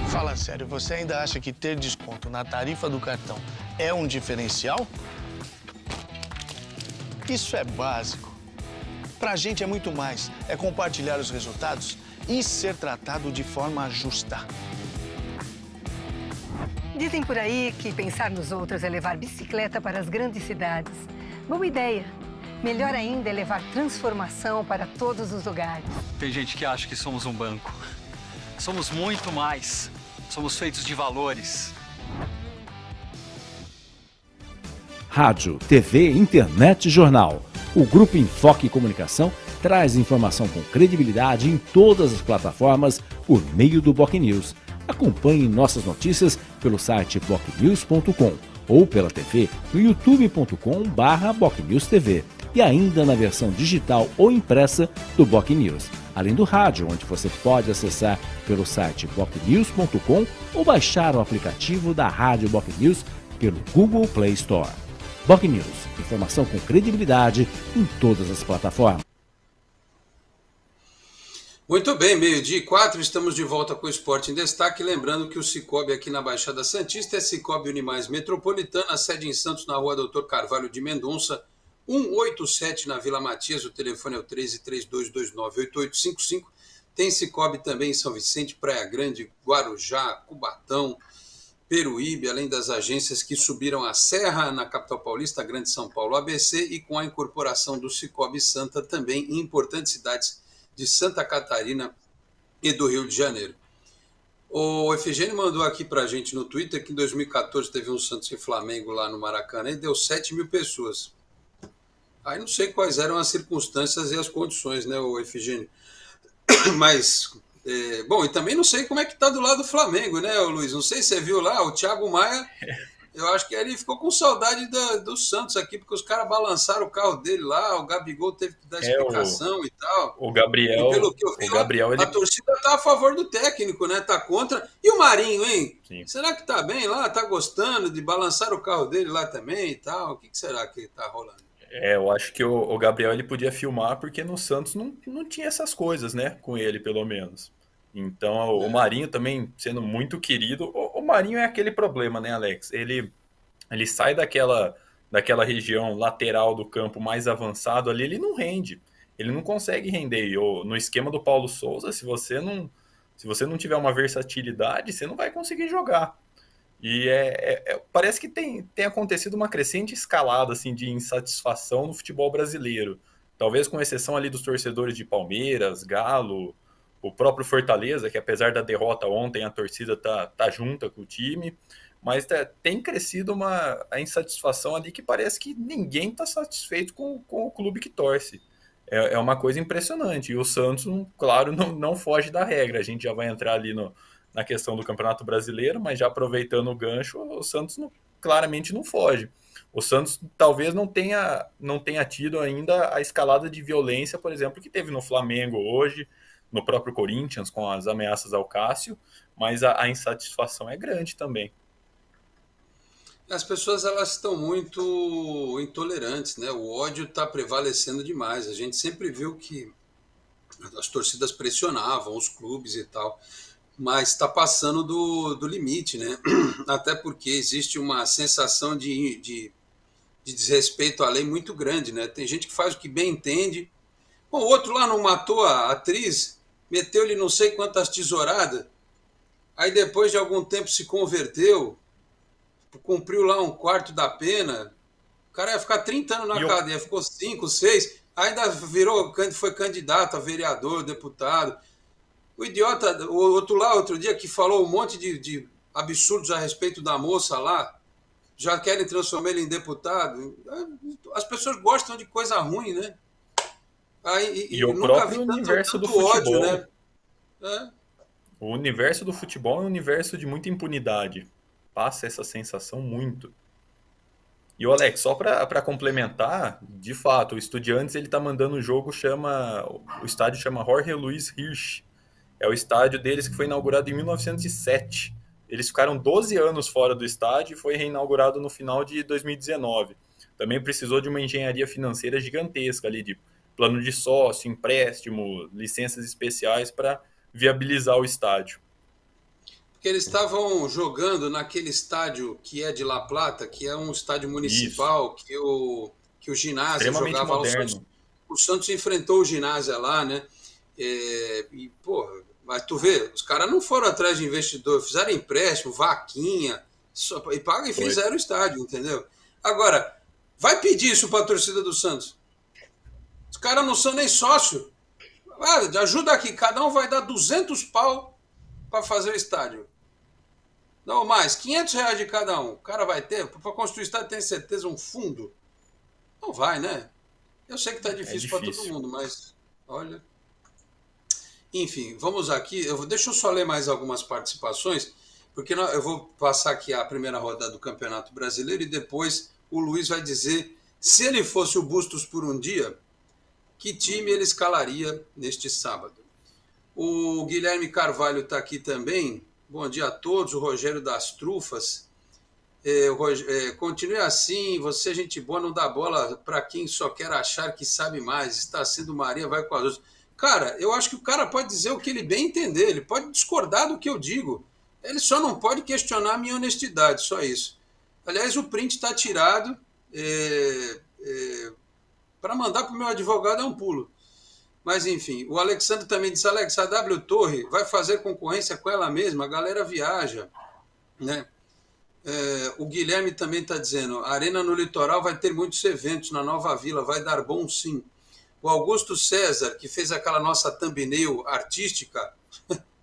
Fala sério, você ainda acha que ter desconto na tarifa do cartão é um diferencial? Isso é básico. Pra gente é muito mais. É compartilhar os resultados e ser tratado de forma justa. Dizem por aí que pensar nos outros é levar bicicleta para as grandes cidades. Boa ideia. Melhor ainda é levar transformação para todos os lugares. Tem gente que acha que somos um banco. Somos muito mais. Somos feitos de valores. Rádio, TV, internet e jornal. O Grupo Enfoque Comunicação traz informação com credibilidade em todas as plataformas por meio do BocNews. Acompanhe nossas notícias pelo site bocnews.com ou pela TV no youtube.com/BocNewsTV e ainda na versão digital ou impressa do BocNews. Além do rádio, onde você pode acessar pelo site bocnews.com ou baixar o aplicativo da Rádio BocNews pelo Google Play Store. BocNews, informação com credibilidade em todas as plataformas. Muito bem, 12:04, estamos de volta com o Esporte em Destaque. Lembrando que o Cicobi aqui na Baixada Santista é Cicobi Unimais Metropolitana, sede em Santos, na rua Doutor Carvalho de Mendonça, 187 na Vila Matias, o telefone é o 1332298855. Tem Cicobi também em São Vicente, Praia Grande, Guarujá, Cubatão, Peruíbe, além das agências que subiram a Serra, na capital paulista, Grande São Paulo, ABC, e com a incorporação do Cicobi Santa também em importantes cidades de Santa Catarina e do Rio de Janeiro. O Efigênio mandou aqui para a gente no Twitter que em 2014 teve um Santos e Flamengo lá no Maracanã e deu 7.000 pessoas. Aí não sei quais eram as circunstâncias e as condições, né, o Efigênio? Mas, bom, e também não sei como é que tá do lado do Flamengo, né, Luiz? Não sei se você viu lá, o Thiago Maia, eu acho que ele ficou com saudade do Santos aqui, porque os caras balançaram o carro dele lá, o Gabigol teve que dar explicação e tal. O Gabriel, e pelo que eu vi, a torcida tá a favor do técnico, né? Tá contra. E o Marinho, hein? Sim. Será que tá bem lá? Tá gostando de balançar o carro dele lá também e tal? O que será que tá rolando? Eu acho que o Gabriel ele podia filmar porque no Santos não tinha essas coisas, né? Com ele, pelo menos. Então, o Marinho também sendo muito querido. O Marinho é aquele problema, né, Alex? Ele sai daquela região lateral do campo mais avançado ali, ele não rende. Ele não consegue render. No esquema do Paulo Souza, se você não tiver uma versatilidade, você não vai conseguir jogar. E parece que tem acontecido uma crescente escalada assim, de insatisfação no futebol brasileiro. Talvez com exceção ali dos torcedores de Palmeiras, Galo, o próprio Fortaleza, que apesar da derrota ontem, a torcida tá junta com o time. Mas tem crescido a insatisfação ali que parece que ninguém está satisfeito com o clube que torce. É uma coisa impressionante. E o Santos, claro, não foge da regra. A gente já vai entrar ali na questão do Campeonato Brasileiro, mas já aproveitando o gancho, o Santos claramente não foge. O Santos talvez não tenha tido ainda a escalada de violência, por exemplo, que teve no Flamengo hoje, no próprio Corinthians, com as ameaças ao Cássio, mas a insatisfação é grande também. As pessoas elas estão muito intolerantes, né? O ódio está prevalecendo demais. A gente sempre viu que as torcidas pressionavam os clubes e tal, mas está passando do limite, né? Até porque existe uma sensação de desrespeito à lei muito grande, né? Tem gente que faz o que bem entende. Bom, o outro lá não matou a atriz, meteu-lhe não sei quantas tesouradas, aí depois de algum tempo se converteu, cumpriu lá um quarto da pena, o cara ia ficar 30 anos na cadeia, ficou 5, 6, ainda foi candidato a vereador, deputado. O idiota, o outro lá, outro dia, que falou um monte de absurdos a respeito da moça lá, já querem transformar ele em deputado. As pessoas gostam de coisa ruim, né? E o próprio universo do futebol. Ódio, né? O universo do futebol é um universo de muita impunidade. Passa essa sensação muito. E o Alex, só para complementar, de fato, o Estudiantes ele tá mandando o jogo, o estádio chama Jorge Luiz Hirsch. É o estádio deles que foi inaugurado em 1907. Eles ficaram 12 anos fora do estádio e foi reinaugurado no final de 2019. Também precisou de uma engenharia financeira gigantesca ali, de plano de sócio, empréstimo, licenças especiais para viabilizar o estádio. Porque eles estavam jogando naquele estádio que é de La Plata, que é um estádio municipal, que o ginásio jogava moderno. O Santos enfrentou o ginásio lá, né? Mas tu vê, os caras não foram atrás de investidor, fizeram empréstimo, vaquinha, e fizeram o estádio, entendeu? Agora, vai pedir isso para a torcida do Santos? Os caras não são nem sócio. Ajuda aqui, cada um vai dar 200 pau para fazer o estádio. Não mais, R$500 de cada um. O cara vai ter, para construir o estádio, tem certeza, um fundo? Não vai, né? Eu sei que está difícil para todo mundo, mas olha. Enfim, vamos aqui. Deixa eu só ler mais algumas participações, porque eu vou passar aqui a primeira rodada do Campeonato Brasileiro e depois o Luiz vai dizer, se ele fosse o Bustos por um dia, que time ele escalaria neste sábado. O Guilherme Carvalho está aqui também. Bom dia a todos. O Rogério das Trufas. Continue assim. Você, gente boa, não dá bola para quem só quer achar que sabe mais. Está sendo Maria, vai com as outras. Cara, eu acho que o cara pode dizer o que ele bem entender. Ele pode discordar do que eu digo. Ele só não pode questionar a minha honestidade. Só isso. Aliás, o print está tirado. Para mandar para o meu advogado é um pulo. Mas, enfim, o Alexandre também disse, Alex, a W Torre vai fazer concorrência com ela mesma, a galera viaja, né? O Guilherme também está dizendo, a Arena no Litoral vai ter muitos eventos na Nova Vila, vai dar bom sim. O Augusto César, que fez aquela nossa thumbnail artística,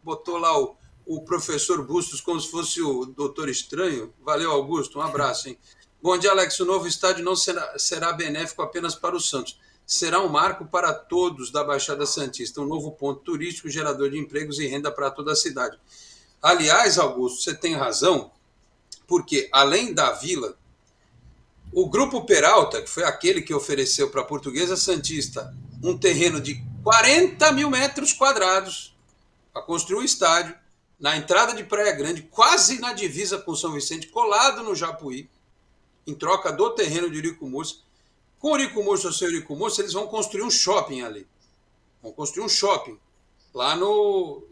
botou lá o professor Bustos como se fosse o Doutor Estranho. Valeu, Augusto, um abraço, hein? Bom dia, Alex. O novo estádio não será benéfico apenas para o Santos. Será um marco para todos da Baixada Santista, um novo ponto turístico, gerador de empregos e renda para toda a cidade. Aliás, Augusto, você tem razão, porque além da Vila, o Grupo Peralta, que foi aquele que ofereceu para a Portuguesa Santista um terreno de 40 mil metros quadrados para construir um estádio, na entrada de Praia Grande, quase na divisa com São Vicente, colado no Japuí, em troca do terreno de Eurico Mursa. Com o Eurico Mursa ou seu Eurico Mursa, eles vão construir um shopping ali. Vão construir um shopping lá no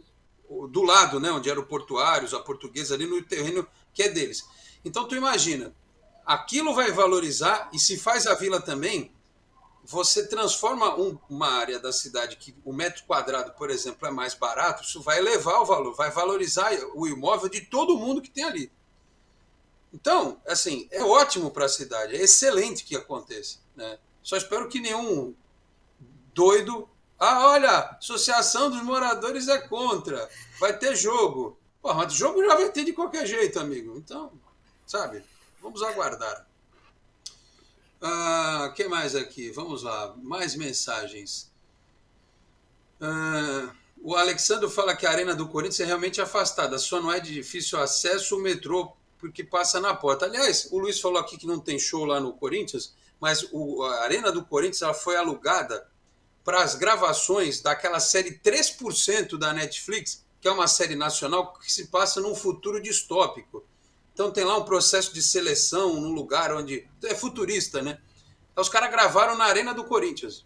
do lado, né, onde era o Portuários, a Portuguesa, ali no terreno que é deles. Então, tu imagina, aquilo vai valorizar, e se faz a vila também, você transforma uma área da cidade que o metro quadrado, por exemplo, é mais barato, isso vai elevar o valor, vai valorizar o imóvel de todo mundo que tem ali. Então, assim, é ótimo para a cidade, é excelente que aconteça, né? Só espero que nenhum doido... olha, a Associação dos Moradores é contra, vai ter jogo. Pô, mas jogo já vai ter de qualquer jeito, amigo. Então, sabe, vamos aguardar. Que mais aqui? Vamos lá, mais mensagens. O Alexandre fala que a Arena do Corinthians é realmente afastada, só não é de difícil acesso o metrô, porque passa na porta. Aliás, o Luiz falou aqui que não tem show lá no Corinthians, mas a Arena do Corinthians ela foi alugada para as gravações daquela série 3% da Netflix, que é uma série nacional que se passa num futuro distópico. Então tem lá um processo de seleção num lugar onde... É futurista, né? Então, os caras gravaram na Arena do Corinthians.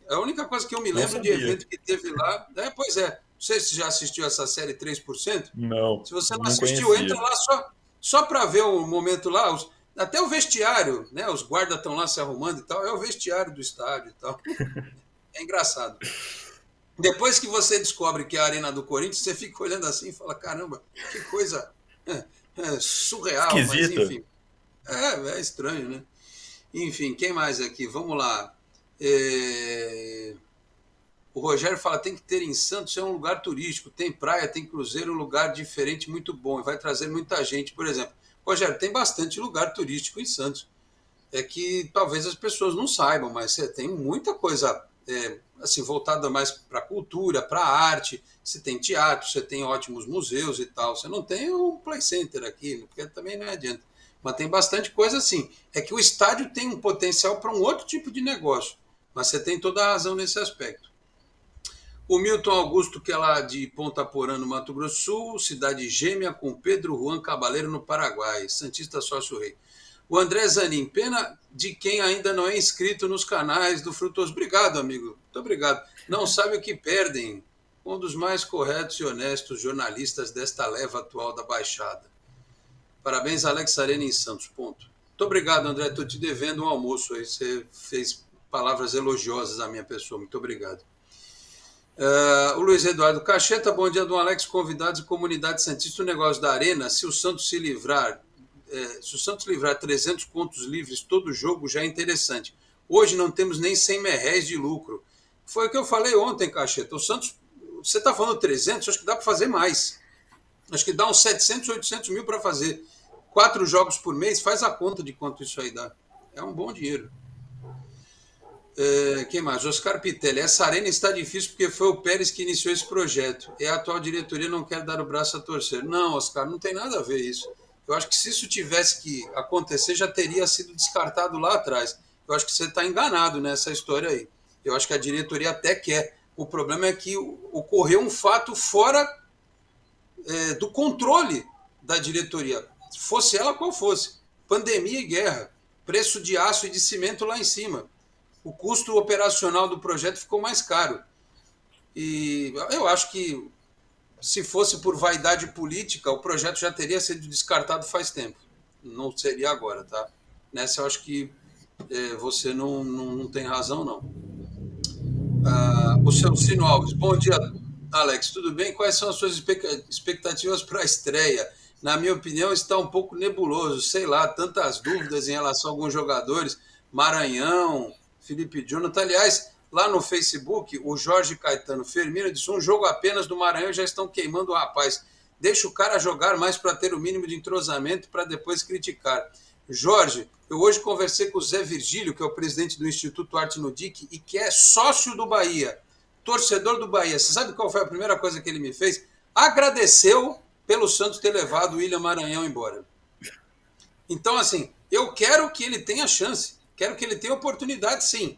É a única coisa que eu me lembro de evento que teve lá. Pois é. Não sei se você já assistiu essa série 3%. Não. Se você não assistiu, entra lá só para ver o momento lá. Até o vestiário, né? Os guardas estão lá se arrumando e tal. É o vestiário do estádio e tal. É engraçado. Depois que você descobre que é a Arena do Corinthians, você fica olhando assim e fala, caramba, que coisa surreal. Esquisito. Mas enfim. É estranho, né? Enfim, quem mais aqui? Vamos lá. O Rogério fala, tem que ter em Santos, é um lugar turístico, tem praia, tem cruzeiro, um lugar diferente, muito bom, e vai trazer muita gente, por exemplo. Rogério, tem bastante lugar turístico em Santos. É que talvez as pessoas não saibam, mas você tem muita coisa assim, voltada mais para a cultura, para a arte, você tem teatro, você tem ótimos museus e tal, você não tem um play center aqui, porque também não adianta. Mas tem bastante coisa assim. É que o estádio tem um potencial para um outro tipo de negócio, mas você tem toda a razão nesse aspecto. O Milton Augusto, que é lá de Ponta Porã, no Mato Grosso do Sul, cidade gêmea com Pedro Juan Cabaleiro, no Paraguai, Santista Sócio Rei. O André Zanin, pena de quem ainda não é inscrito nos canais do Frutuoso. Obrigado, amigo. Muito obrigado. Não sabe o que perdem. Um dos mais corretos e honestos jornalistas desta leva atual da Baixada. Parabéns, Alex Arena em Santos. Ponto. Muito obrigado, André. Estou te devendo um almoço aí. Você fez palavras elogiosas à minha pessoa. Muito obrigado. O Luiz Eduardo Cacheta, bom dia, Dom Alex, convidados e comunidade santista. O negócio da Arena, se o Santos se livrar, 300 pontos livres todo jogo, já é interessante. Hoje não temos nem 100 merréis de lucro. Foi o que eu falei ontem, Cacheta. O Santos, você está falando 300, acho que dá para fazer mais. Acho que dá uns 700, 800 mil para fazer 4 jogos por mês, faz a conta de quanto isso aí dá. É um bom dinheiro. Quem mais? Oscar Pitelli. Essa Arena está difícil porque foi o Pérez que iniciou esse projeto. E a atual diretoria não quer dar o braço a torcer. Não, Oscar, não tem nada a ver isso. Eu acho que se isso tivesse que acontecer, já teria sido descartado lá atrás. Eu acho que você está enganado nessa história aí. Eu acho que a diretoria até quer. O problema é que ocorreu um fato fora do controle da diretoria, fosse ela qual fosse. Pandemia e guerra, preço de aço e de cimento lá em cima. O custo operacional do projeto ficou mais caro. E eu acho que, se fosse por vaidade política, o projeto já teria sido descartado faz tempo. Não seria agora, tá? Nessa eu acho que você não tem razão, não. O seu Cino Alves, bom dia, Alex, tudo bem? Quais são as suas expectativas para a estreia? Na minha opinião, está um pouco nebuloso, sei lá, tantas dúvidas em relação a alguns jogadores, Maranhão, Felipe Jonathan. Aliás, lá no Facebook, o Jorge Caetano Firmino disse, um jogo apenas do Maranhão, já estão queimando o rapaz. Deixa o cara jogar mais para ter o mínimo de entrosamento para depois criticar. Jorge, eu hoje conversei com o Zé Virgílio, que é o presidente do Instituto Arte no DIC e que é sócio do Bahia, torcedor do Bahia. Você sabe qual foi a primeira coisa que ele me fez? Agradeceu pelo Santos ter levado o William Maranhão embora. Então, assim, eu quero que ele tenha chance, quero que ele tenha oportunidade, sim.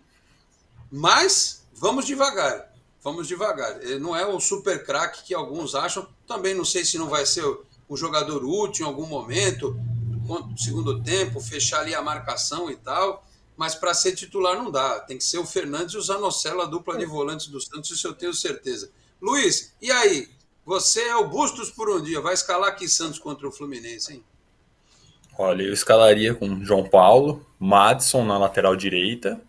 Mas vamos devagar, vamos devagar. Ele não é o super craque que alguns acham. Também não sei se não vai ser um jogador útil em algum momento, no segundo tempo, fechar ali a marcação e tal. Mas para ser titular não dá. Tem que ser o Fernandes e o Zanocelo, a dupla de volantes do Santos, isso eu tenho certeza. Luiz, e aí? Você é o Bustos por um dia. Vai escalar aqui Santos contra o Fluminense, hein? Olha, eu escalaria com João Paulo, Madison na lateral direita,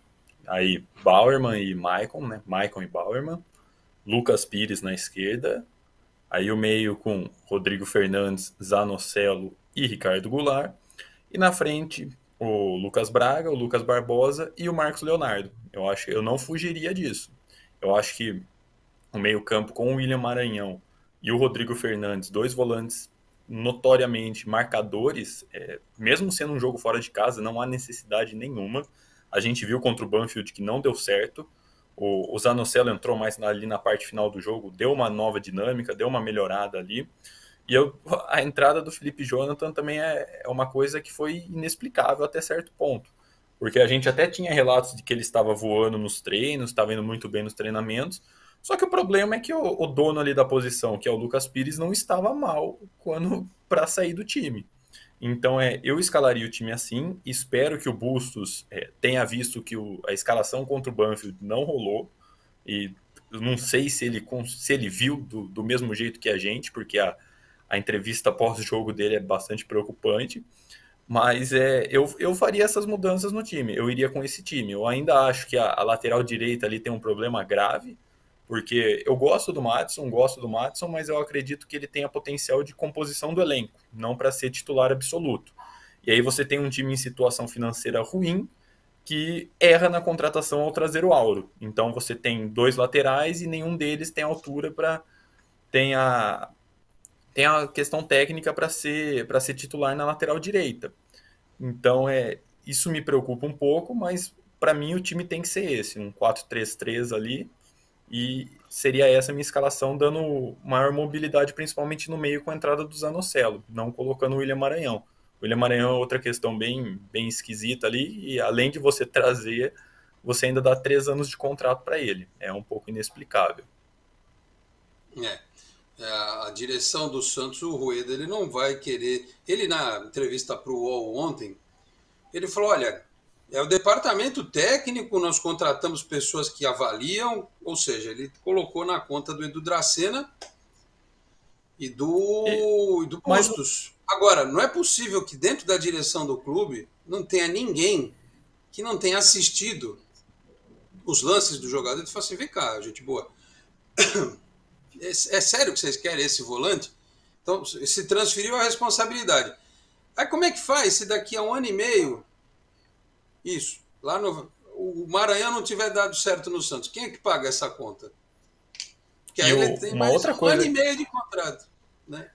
aí Bauerman e Maicon, né? Maicon e Bauerman, Lucas Pires na esquerda, aí o meio com Rodrigo Fernandes, Zanocelo e Ricardo Goulart, e na frente o Lucas Braga, o Lucas Barbosa e o Marcos Leonardo. Eu não fugiria disso. Eu acho que o meio-campo com o William Maranhão e o Rodrigo Fernandes, dois volantes notoriamente marcadores, mesmo sendo um jogo fora de casa, não há necessidade nenhuma. A gente viu contra o Banfield que não deu certo. O Zanocelo entrou mais ali na parte final do jogo, deu uma nova dinâmica, deu uma melhorada ali. E a entrada do Felipe Jonathan também é uma coisa que foi inexplicável até certo ponto. Porque a gente até tinha relatos de que ele estava voando nos treinos, estava indo muito bem nos treinamentos. Só que o problema é que o dono ali da posição, que é o Lucas Pires, não estava mal para sair do time. Então eu escalaria o time assim, espero que o Bustos tenha visto que a escalação contra o Banfield não rolou, e eu não sei se ele viu do mesmo jeito que a gente, porque a entrevista pós-jogo dele é bastante preocupante, mas eu faria essas mudanças no time, eu iria com esse time. Eu ainda acho que a lateral direita ali tem um problema grave, porque eu gosto do Madison, mas eu acredito que ele tenha potencial de composição do elenco, não para ser titular absoluto. E aí você tem um time em situação financeira ruim, que erra na contratação ao trazer o Auro. Então você tem dois laterais e nenhum deles tem altura tem a questão técnica para ser titular na lateral direita. Então isso me preocupa um pouco, mas para mim o time tem que ser esse, um 4-3-3 ali, e seria essa a minha escalação, dando maior mobilidade, principalmente no meio, com a entrada do Zanocelo, não colocando o William Maranhão. O William Maranhão é outra questão bem esquisita ali, e além de você trazer, você ainda dá 3 anos de contrato para ele. É um pouco inexplicável. A direção do Santos, o Rueda, ele não vai querer... Ele, na entrevista para o UOL ontem, ele falou, olha... É o departamento técnico, nós contratamos pessoas que avaliam, ou seja, ele colocou na conta do Edu Dracena e do Bustos. Agora, não é possível que dentro da direção do clube não tenha ninguém que não tenha assistido os lances do jogador e fala assim, vem cá, gente boa, é sério que vocês querem esse volante? Então, se transferiu a responsabilidade. Aí como é que faz se daqui a 1 ano e meio... Isso. O Maranhão não tiver dado certo no Santos, quem é que paga essa conta? Porque aí ele tem mais um ano e meio de contrato. Né?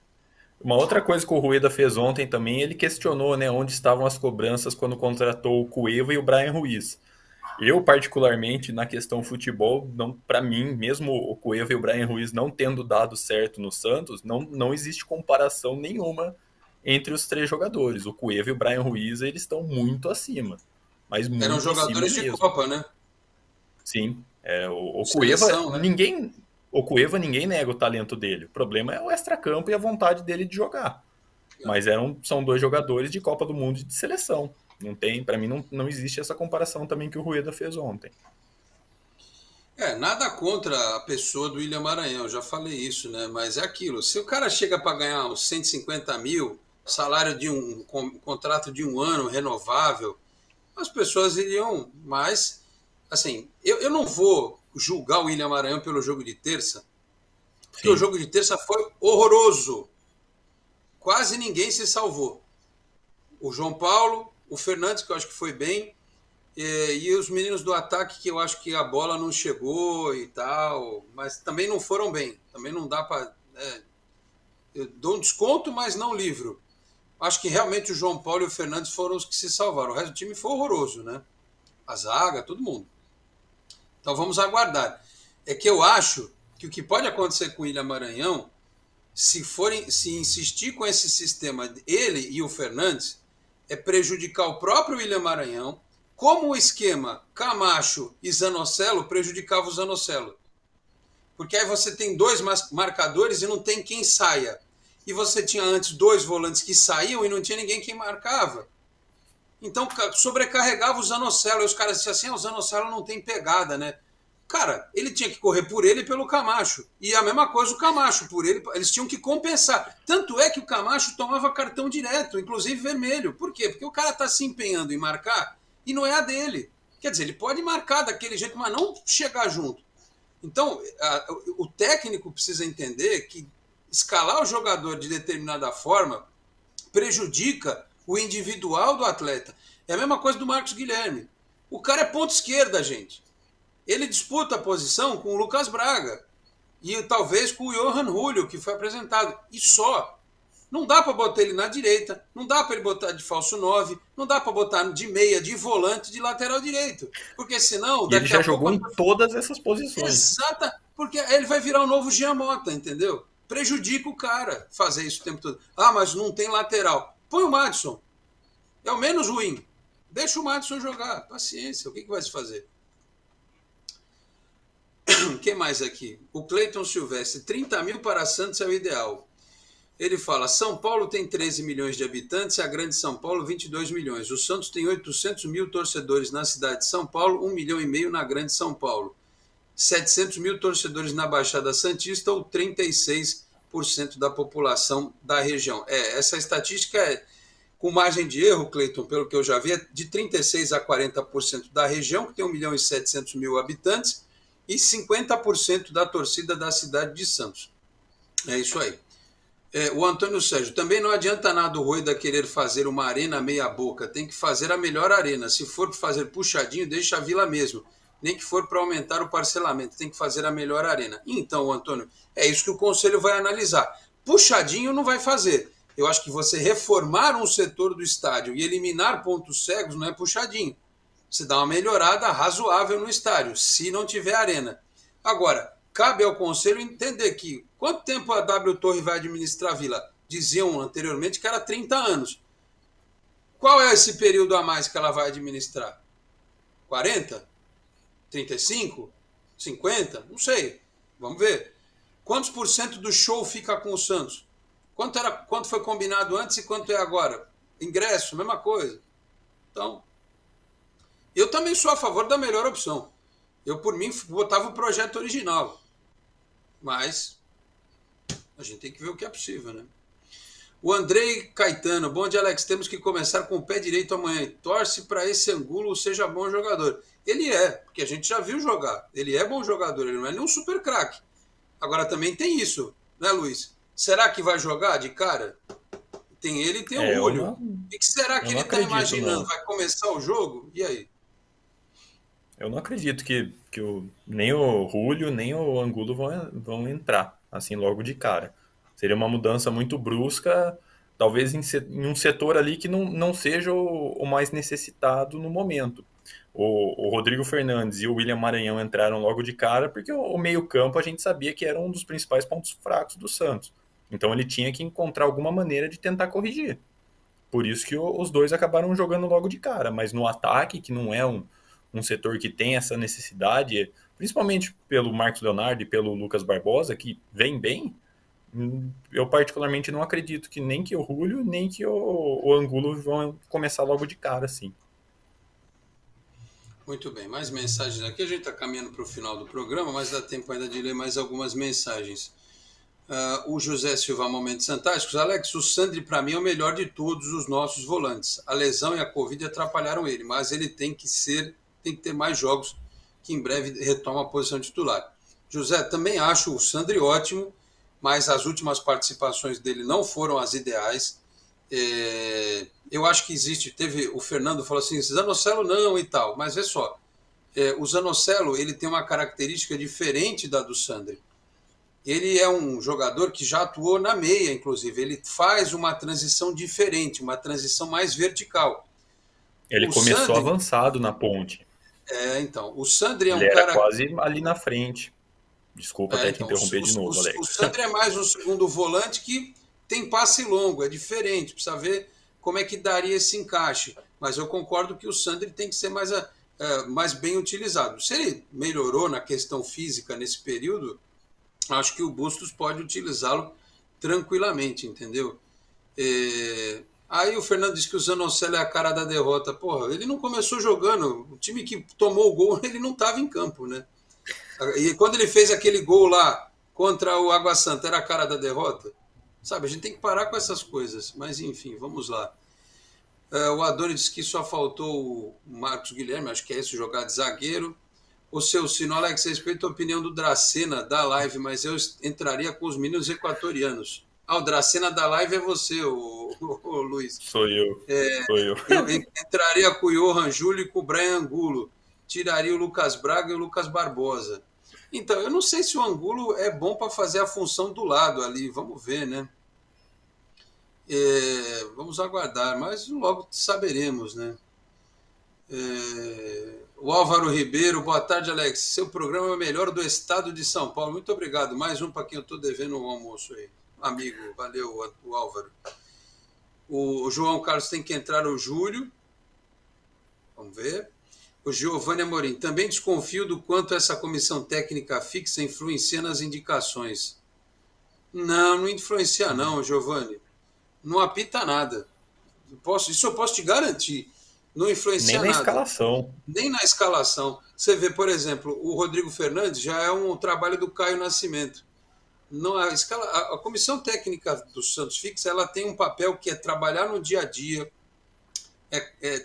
Uma outra coisa que o Rueda fez ontem também, ele questionou, né, onde estavam as cobranças quando contratou o Cueva e o Brian Ruiz. Eu, particularmente, na questão futebol, para mim, mesmo o Cueva e o Brian Ruiz não tendo dado certo no Santos, não existe comparação nenhuma entre os 3 jogadores. O Cueva e o Brian Ruiz, eles estão muito acima. Mas eram jogadores de Copa, né? Sim. O Cueva, né? O Cueva, ninguém nega o talento dele. O problema é o extracampo e a vontade dele de jogar. Mas são 2 jogadores de Copa do Mundo e de seleção. Para mim, não existe essa comparação também que o Rueda fez ontem. Nada contra a pessoa do William Maranhão, já falei isso, né? Mas é aquilo. Se o cara chega para ganhar uns 150 mil, salário de um contrato de 1 ano renovável, as pessoas iriam, mas assim, eu não vou julgar o William Maranhão pelo jogo de terça, porque o jogo de terça foi horroroso. Quase ninguém se salvou. O João Paulo, o Fernandes, que eu acho que foi bem, e os meninos do ataque, que eu acho que a bola não chegou e tal, mas também não foram bem. Também não dá para... eu dou um desconto, mas não livro. Acho que realmente o João Paulo e o Fernandes foram os que se salvaram. O resto do time foi horroroso, né? A zaga, todo mundo. Então vamos aguardar. É que eu acho que o que pode acontecer com o William Maranhão, se insistir com esse sistema, ele e o Fernandes, é prejudicar o próprio William Maranhão, como o esquema Camacho e Zanocelo prejudicava o Zanocelo. Porque aí você tem 2 marcadores e não tem quem saia. E você tinha antes 2 volantes que saíam e não tinha ninguém que marcava. Então sobrecarregava o Zanocelo. E os caras diziam assim, o Zanocelo não tem pegada, né? Cara, ele tinha que correr por ele e pelo Camacho. E a mesma coisa o Camacho, por ele, eles tinham que compensar. Tanto é que o Camacho tomava cartão direto, inclusive vermelho. Por quê? Porque o cara está se empenhando em marcar e não é a dele. Quer dizer, ele pode marcar daquele jeito, mas não chegar junto. Então, o técnico precisa entender que escalar o jogador de determinada forma prejudica o individual do atleta. É a mesma coisa do Marcos Guilherme. O cara é ponta esquerda, gente. Ele disputa a posição com o Lucas Braga e talvez com o Johan Julio, que foi apresentado. E só. Não dá para botar ele na direita, não dá para ele botar de falso 9, não dá para botar de meia, de volante, de lateral direito. Porque senão... E ele já jogou em todas essas posições. Exata, porque ele vai virar o novo Giamota, entendeu? Prejudica o cara fazer isso o tempo todo. Ah, mas não tem lateral. Põe o Madison. É o menos ruim. Deixa o Madison jogar. Paciência, o que vai se fazer? Quem mais aqui? O Cleiton Silvestre. 30 mil para Santos é o ideal. Ele fala, São Paulo tem 13 milhões de habitantes e a Grande São Paulo 22 milhões. O Santos tem 800 mil torcedores na cidade de São Paulo, 1,5 milhão na Grande São Paulo. 700 mil torcedores na Baixada Santista ou 36% da população da região. Essa estatística é com margem de erro, Cleiton, pelo que eu já vi, é de 36% a 40% da região, que tem 1 milhão e 700 mil habitantes, e 50% da torcida da cidade de Santos. É isso aí. O Antônio Sérgio, também não adianta nada o Rueda querer fazer uma arena meia boca, tem que fazer a melhor arena. Se for fazer puxadinho, deixa a Vila mesmo. Nem que for para aumentar o parcelamento, tem que fazer a melhor arena. Então, Antônio, é isso que o Conselho vai analisar. Puxadinho não vai fazer. Eu acho que você reformar um setor do estádio e eliminar pontos cegos não é puxadinho. Você dá uma melhorada razoável no estádio, se não tiver arena. Agora, cabe ao Conselho entender que quanto tempo a W Torre vai administrar a Vila? Diziam anteriormente que era 30 anos. Qual é esse período a mais que ela vai administrar? 40? 35? 50? Não sei. Vamos ver. Quantos por cento do show fica com o Santos? Quanto foi combinado antes e quanto é agora? Ingresso, mesma coisa. Então, eu também sou a favor da melhor opção. Eu, por mim, botava o projeto original. Mas a gente tem que ver o que é possível, né? O Andrei Caetano. Bom dia, Alex. Temos que começar com o pé direito amanhã. Torce para esse Angulo seja bom jogador. Ele é, porque a gente já viu jogar. Ele é bom jogador, ele não é nenhum super craque. Agora também tem isso, né, Luiz? Será que vai jogar de cara? Tem ele e tem o Julio. O que será que ele está imaginando? Não. Vai começar o jogo? E aí? Eu não acredito que nem o Julio, nem o Angulo vão entrar, assim, logo de cara. Seria uma mudança muito brusca, talvez em um setor ali que não seja o mais necessitado no momento. O Rodrigo Fernandes e o William Maranhão entraram logo de cara porque o meio-campo a gente sabia que era um dos principais pontos fracos do Santos. Então ele tinha que encontrar alguma maneira de tentar corrigir. Por isso que os dois acabaram jogando logo de cara. Mas no ataque, que não é um setor que tem essa necessidade, principalmente pelo Marcos Leonardo e pelo Lucas Barbosa, que vem bem, eu particularmente não acredito que nem que o Julio, nem que o Angulo vão começar logo de cara, assim. Muito bem, mais mensagens aqui. A gente está caminhando para o final do programa, mas dá tempo ainda de ler mais algumas mensagens. O José Silva, Momentos Fantásticos. Alex, o Sandri, para mim, é o melhor de todos os nossos volantes. A lesão e a Covid atrapalharam ele, mas ele tem que ter mais jogos, que em breve retoma a posição titular. José, também acho o Sandri ótimo, mas as últimas participações dele não foram as ideais. Eu acho que o Fernando falou assim, Zanocelo não e tal, mas vê só, o Zanocelo ele tem uma característica diferente da do Sandri. Ele é um jogador que já atuou na meia, inclusive, ele faz uma transição diferente, uma transição mais vertical. Ele começou avançado na ponte. Então, o Sandri é um cara... Ele era quase ali na frente. Desculpa até te interromper de novo, Alex. O Sandri é mais um segundo volante que tem passe longo, é diferente, precisa ver como é que daria esse encaixe. Mas eu concordo que o Sandri tem que ser mais bem utilizado. Se ele melhorou na questão física nesse período, acho que o Bustos pode utilizá-lo tranquilamente, entendeu? Aí o Fernando diz que o Zanocelo é a cara da derrota. Porra, ele não começou jogando. O time que tomou o gol, ele não estava em campo, né? E quando ele fez aquele gol lá contra o Água Santa, era a cara da derrota? Sabe, a gente tem que parar com essas coisas. Mas, enfim, vamos lá. O Adoni disse que só faltou o Marcos Guilherme, acho que é esse, jogar de zagueiro. O seu Sino, Alex, respeito a opinião do Dracena da live, mas eu entraria com os meninos equatorianos. O Dracena da live é você, o Luiz. Sou eu. Eu entraria com o Johan Júlio e com o Brian Angulo. Tiraria o Lucas Braga e o Lucas Barbosa. Então, eu não sei se o Angulo é bom para fazer a função do lado ali. Vamos ver, né? Vamos aguardar, mas logo saberemos, né? O Álvaro Ribeiro, boa tarde, Alex. Seu programa é o melhor do estado de São Paulo. Muito obrigado. Mais um para quem eu estou devendo um almoço aí. Amigo, valeu, o Álvaro. O João Carlos tem que entrar o Júlio. Vamos ver. O Giovanni Amorim. Também desconfio do quanto essa comissão técnica fixa influencia nas indicações. Não influencia não, Giovanni. Não apita nada. Isso eu posso te garantir. Não influencia nada. Nem na escalação. Nem na escalação. Você vê, por exemplo, o Rodrigo Fernandes já é um trabalho do Caio Nascimento. Não, a comissão técnica do Santos fixa, ela tem um papel que é trabalhar no dia a dia,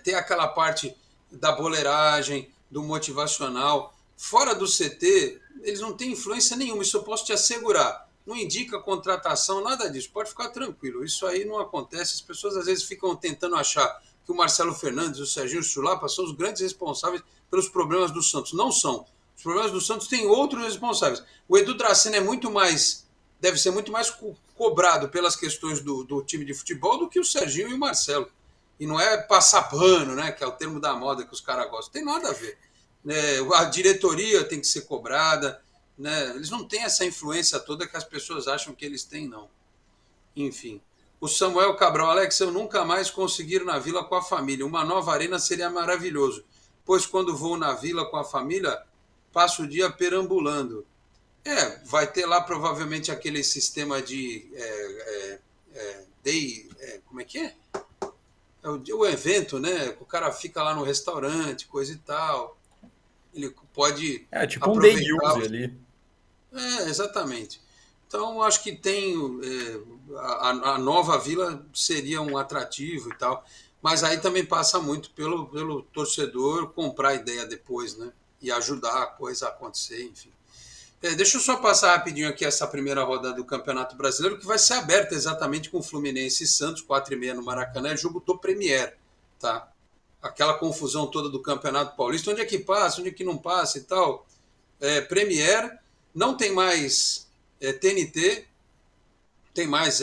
ter aquela parte da boleiragem, do motivacional. Fora do CT, eles não têm influência nenhuma, isso eu posso te assegurar. Não indica contratação, nada disso, pode ficar tranquilo. Isso aí não acontece, as pessoas às vezes ficam tentando achar que o Marcelo Fernandes e o Serginho Chulapa são os grandes responsáveis pelos problemas do Santos. Não são. Os problemas do Santos têm outros responsáveis. O Edu Dracena deve ser muito mais cobrado pelas questões do time de futebol do que o Serginho e o Marcelo. E não é passar pano, né, que é o termo da moda que os caras gostam. Tem nada a ver. A diretoria tem que ser cobrada. Né? Eles não têm essa influência toda que as pessoas acham que eles têm, não. Enfim. O Samuel Cabral, Alex, eu nunca mais conseguir ir na Vila com a família. Uma nova arena seria maravilhoso, pois quando vou na Vila com a família, passo o dia perambulando. Vai ter lá provavelmente aquele sistema de como é que é? O evento, né? O cara fica lá no restaurante, coisa e tal. Ele pode tipo um day use ali. Exatamente. Então, acho que a nova Vila seria um atrativo e tal, mas aí também passa muito pelo torcedor comprar a ideia depois, né? E ajudar a coisa a acontecer, enfim. Deixa eu só passar rapidinho aqui essa primeira rodada do Campeonato Brasileiro, que vai ser aberta exatamente com Fluminense e Santos, 4h30 no Maracanã, é jogo do Premier, tá? Aquela confusão toda do Campeonato Paulista, onde é que passa, onde é que não passa e tal. Premier, não tem mais TNT, tem mais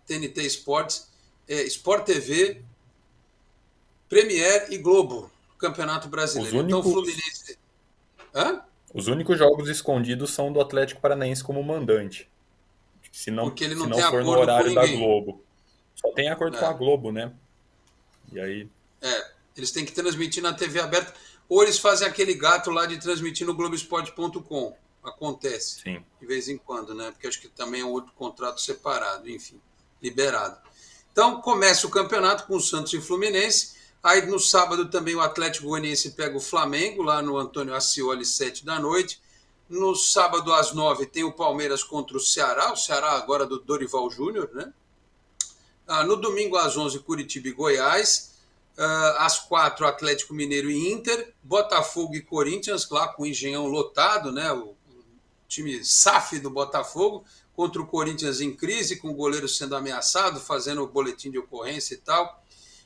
TNT Sports, Sport TV, Premier e Globo, Campeonato Brasileiro. Então, Fluminense... Os únicos jogos escondidos são do Atlético Paranaense como mandante. Porque ele não tem acordo for no horário com da ninguém. Globo. Só tem acordo com a Globo, né? E aí... eles têm que transmitir na TV aberta, ou eles fazem aquele gato lá de transmitir no Globoesporte.com. Acontece. Sim. De vez em quando, né? Porque acho que também é um outro contrato separado, enfim, liberado. Então, começa o campeonato com o Santos e Fluminense. Aí, no sábado, também o Atlético Goianiense pega o Flamengo, lá no Antônio Ascioli, 19h. No sábado, às 9h, tem o Palmeiras contra o Ceará agora do Dorival Júnior, né? No domingo, às 11h, Curitiba e Goiás. Às 4h, Atlético Mineiro e Inter. Botafogo e Corinthians, lá com o Engenhão lotado, né? O time SAF do Botafogo, contra o Corinthians em crise, com o goleiro sendo ameaçado, fazendo o boletim de ocorrência e tal.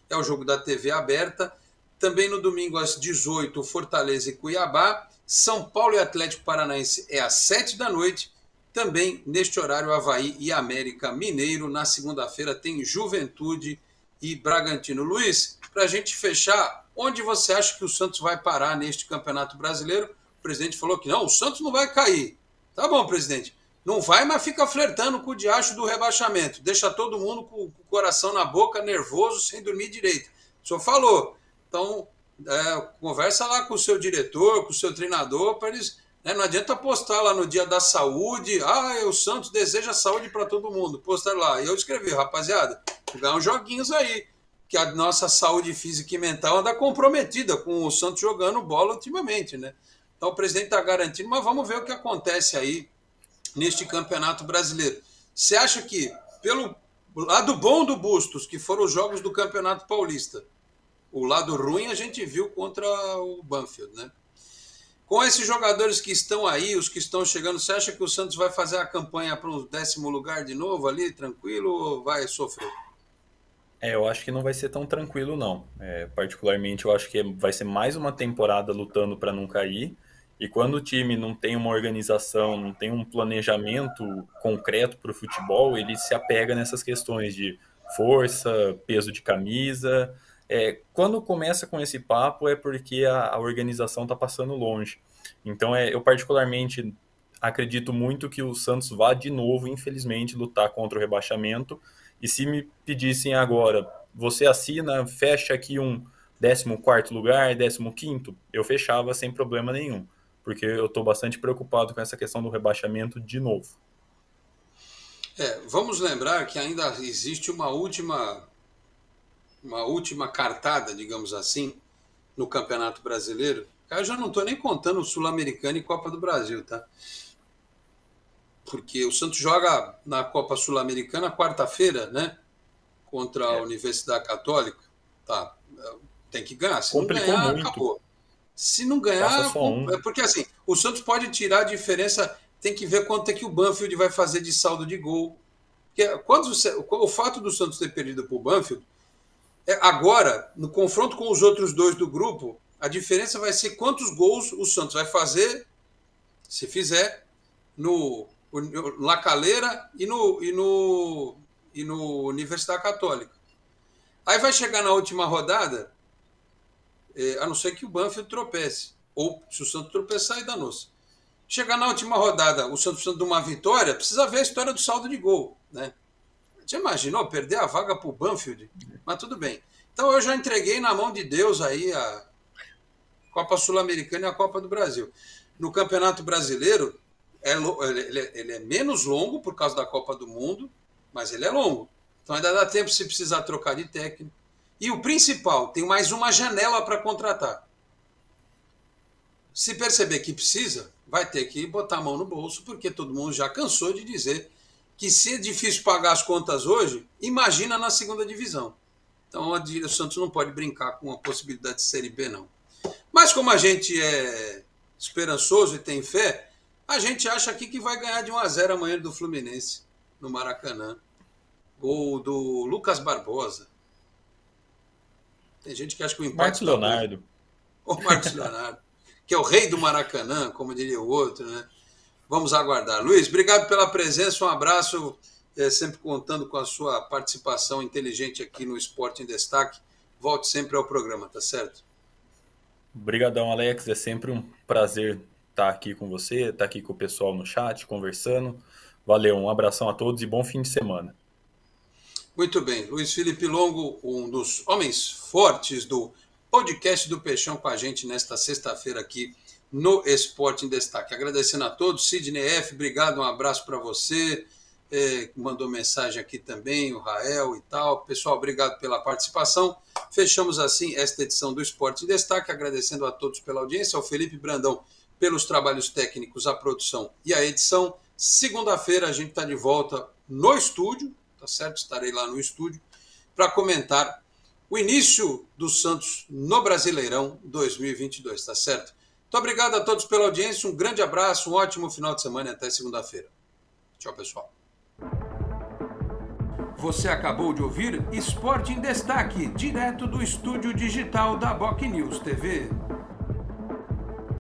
É o jogo da TV aberta. Também no domingo, às 18h, Fortaleza e Cuiabá. São Paulo e Atlético Paranaense é às 19h. Também, neste horário, Avaí e América Mineiro. Na segunda-feira tem Juventude e Bragantino. Luiz, para a gente fechar, onde você acha que o Santos vai parar neste Campeonato Brasileiro? O presidente falou que não, o Santos não vai cair. Tá bom, presidente. Não vai, mas fica flertando com o diacho do rebaixamento. Deixa todo mundo com o coração na boca, nervoso, sem dormir direito. O senhor falou. Então, conversa lá com o seu diretor, com o seu treinador, para eles... Não adianta postar lá no Dia da Saúde. O Santos deseja saúde para todo mundo. Postar lá. E eu escrevi, rapaziada, ganhar uns joguinhos aí. Que a nossa saúde física e mental anda comprometida com o Santos jogando bola ultimamente, né? Então o presidente está garantindo, mas vamos ver o que acontece aí neste Campeonato Brasileiro. Você acha que, pelo lado bom do Bustos, que foram os jogos do Campeonato Paulista, o lado ruim a gente viu contra o Banfield, né? Com esses jogadores que estão aí, os que estão chegando, você acha que o Santos vai fazer a campanha para um 10º lugar de novo ali, tranquilo, ou vai sofrer? Eu acho que não vai ser tão tranquilo, não. Particularmente, eu acho que vai ser mais uma temporada lutando para não cair. E quando o time não tem uma organização, não tem um planejamento concreto para o futebol, ele se apega nessas questões de força, peso de camisa. Quando começa com esse papo é porque a organização está passando longe. Então, eu particularmente acredito muito que o Santos vá de novo, infelizmente, lutar contra o rebaixamento. E se me pedissem agora, você assina, fecha aqui um 14º lugar, 15º, eu fechava sem problema nenhum, porque eu estou bastante preocupado com essa questão do rebaixamento de novo. Vamos lembrar que ainda existe uma última cartada, digamos assim, no Campeonato Brasileiro. Eu já não estou nem contando o Sul-Americano e Copa do Brasil, tá? Porque o Santos joga na Copa Sul-Americana quarta-feira, né? Contra a Universidade Católica. Tá, tem que ganhar. Se complicou não ganhar, muito. acabou. Se não ganhar, porque assim, o Santos pode tirar a diferença, tem que ver quanto é que o Banfield vai fazer de saldo de gol. Porque o fato do Santos ter perdido para o Banfield, agora, no confronto com os outros dois do grupo, a diferença vai ser quantos gols o Santos vai fazer, se fizer, no La Calera e no Universidade Católica. Aí vai chegar na última rodada, a não ser que o Banfield tropece, ou se o Santos tropeçar, aí danou-se. Chegar na última rodada, o Santos precisa de uma vitória, precisa ver a história do saldo de gol, né? Você imaginou perder a vaga para o Banfield? Mas tudo bem. Então eu já entreguei na mão de Deus aí a Copa Sul-Americana e a Copa do Brasil. No Campeonato Brasileiro, ele é menos longo por causa da Copa do Mundo, mas ele é longo. Então ainda dá tempo se precisar trocar de técnico. E o principal, tem mais uma janela para contratar. Se perceber que precisa, vai ter que botar a mão no bolso, porque todo mundo já cansou de dizer que se é difícil pagar as contas hoje, imagina na segunda divisão. Então o Santos não pode brincar com a possibilidade de Série B, não. Mas como a gente é esperançoso e tem fé, a gente acha aqui que vai ganhar de 1-0 amanhã do Fluminense, no Maracanã. Gol do Lucas Barbosa. Tem gente que acha que o empate... Marcos Leonardo. O Marcos Leonardo, que é o rei do Maracanã, como diria o outro, né? Vamos aguardar. Luiz, obrigado pela presença, um abraço, sempre contando com a sua participação inteligente aqui no Esporte em Destaque. Volte sempre ao programa, tá certo? Obrigadão, Alex, é sempre um prazer estar aqui com você, estar aqui com o pessoal no chat, conversando. Valeu, um abração a todos e bom fim de semana. Muito bem, Luiz Felipe Longo, um dos homens fortes do podcast do Peixão com a gente nesta sexta-feira aqui no Esporte em Destaque. Agradecendo a todos, Sidney F., obrigado, um abraço para você, mandou mensagem aqui também, o Rael e tal. Pessoal, obrigado pela participação. Fechamos assim esta edição do Esporte em Destaque, agradecendo a todos pela audiência, ao Felipe Brandão pelos trabalhos técnicos, a produção e a edição. Segunda-feira a gente está de volta no estúdio, tá certo? Estarei lá no estúdio para comentar o início do Santos no Brasileirão 2022, tá certo? Muito obrigado a todos pela audiência, um grande abraço, um ótimo final de semana e até segunda-feira. Tchau, pessoal. Você acabou de ouvir Esporte em Destaque, direto do estúdio digital da BocNews TV.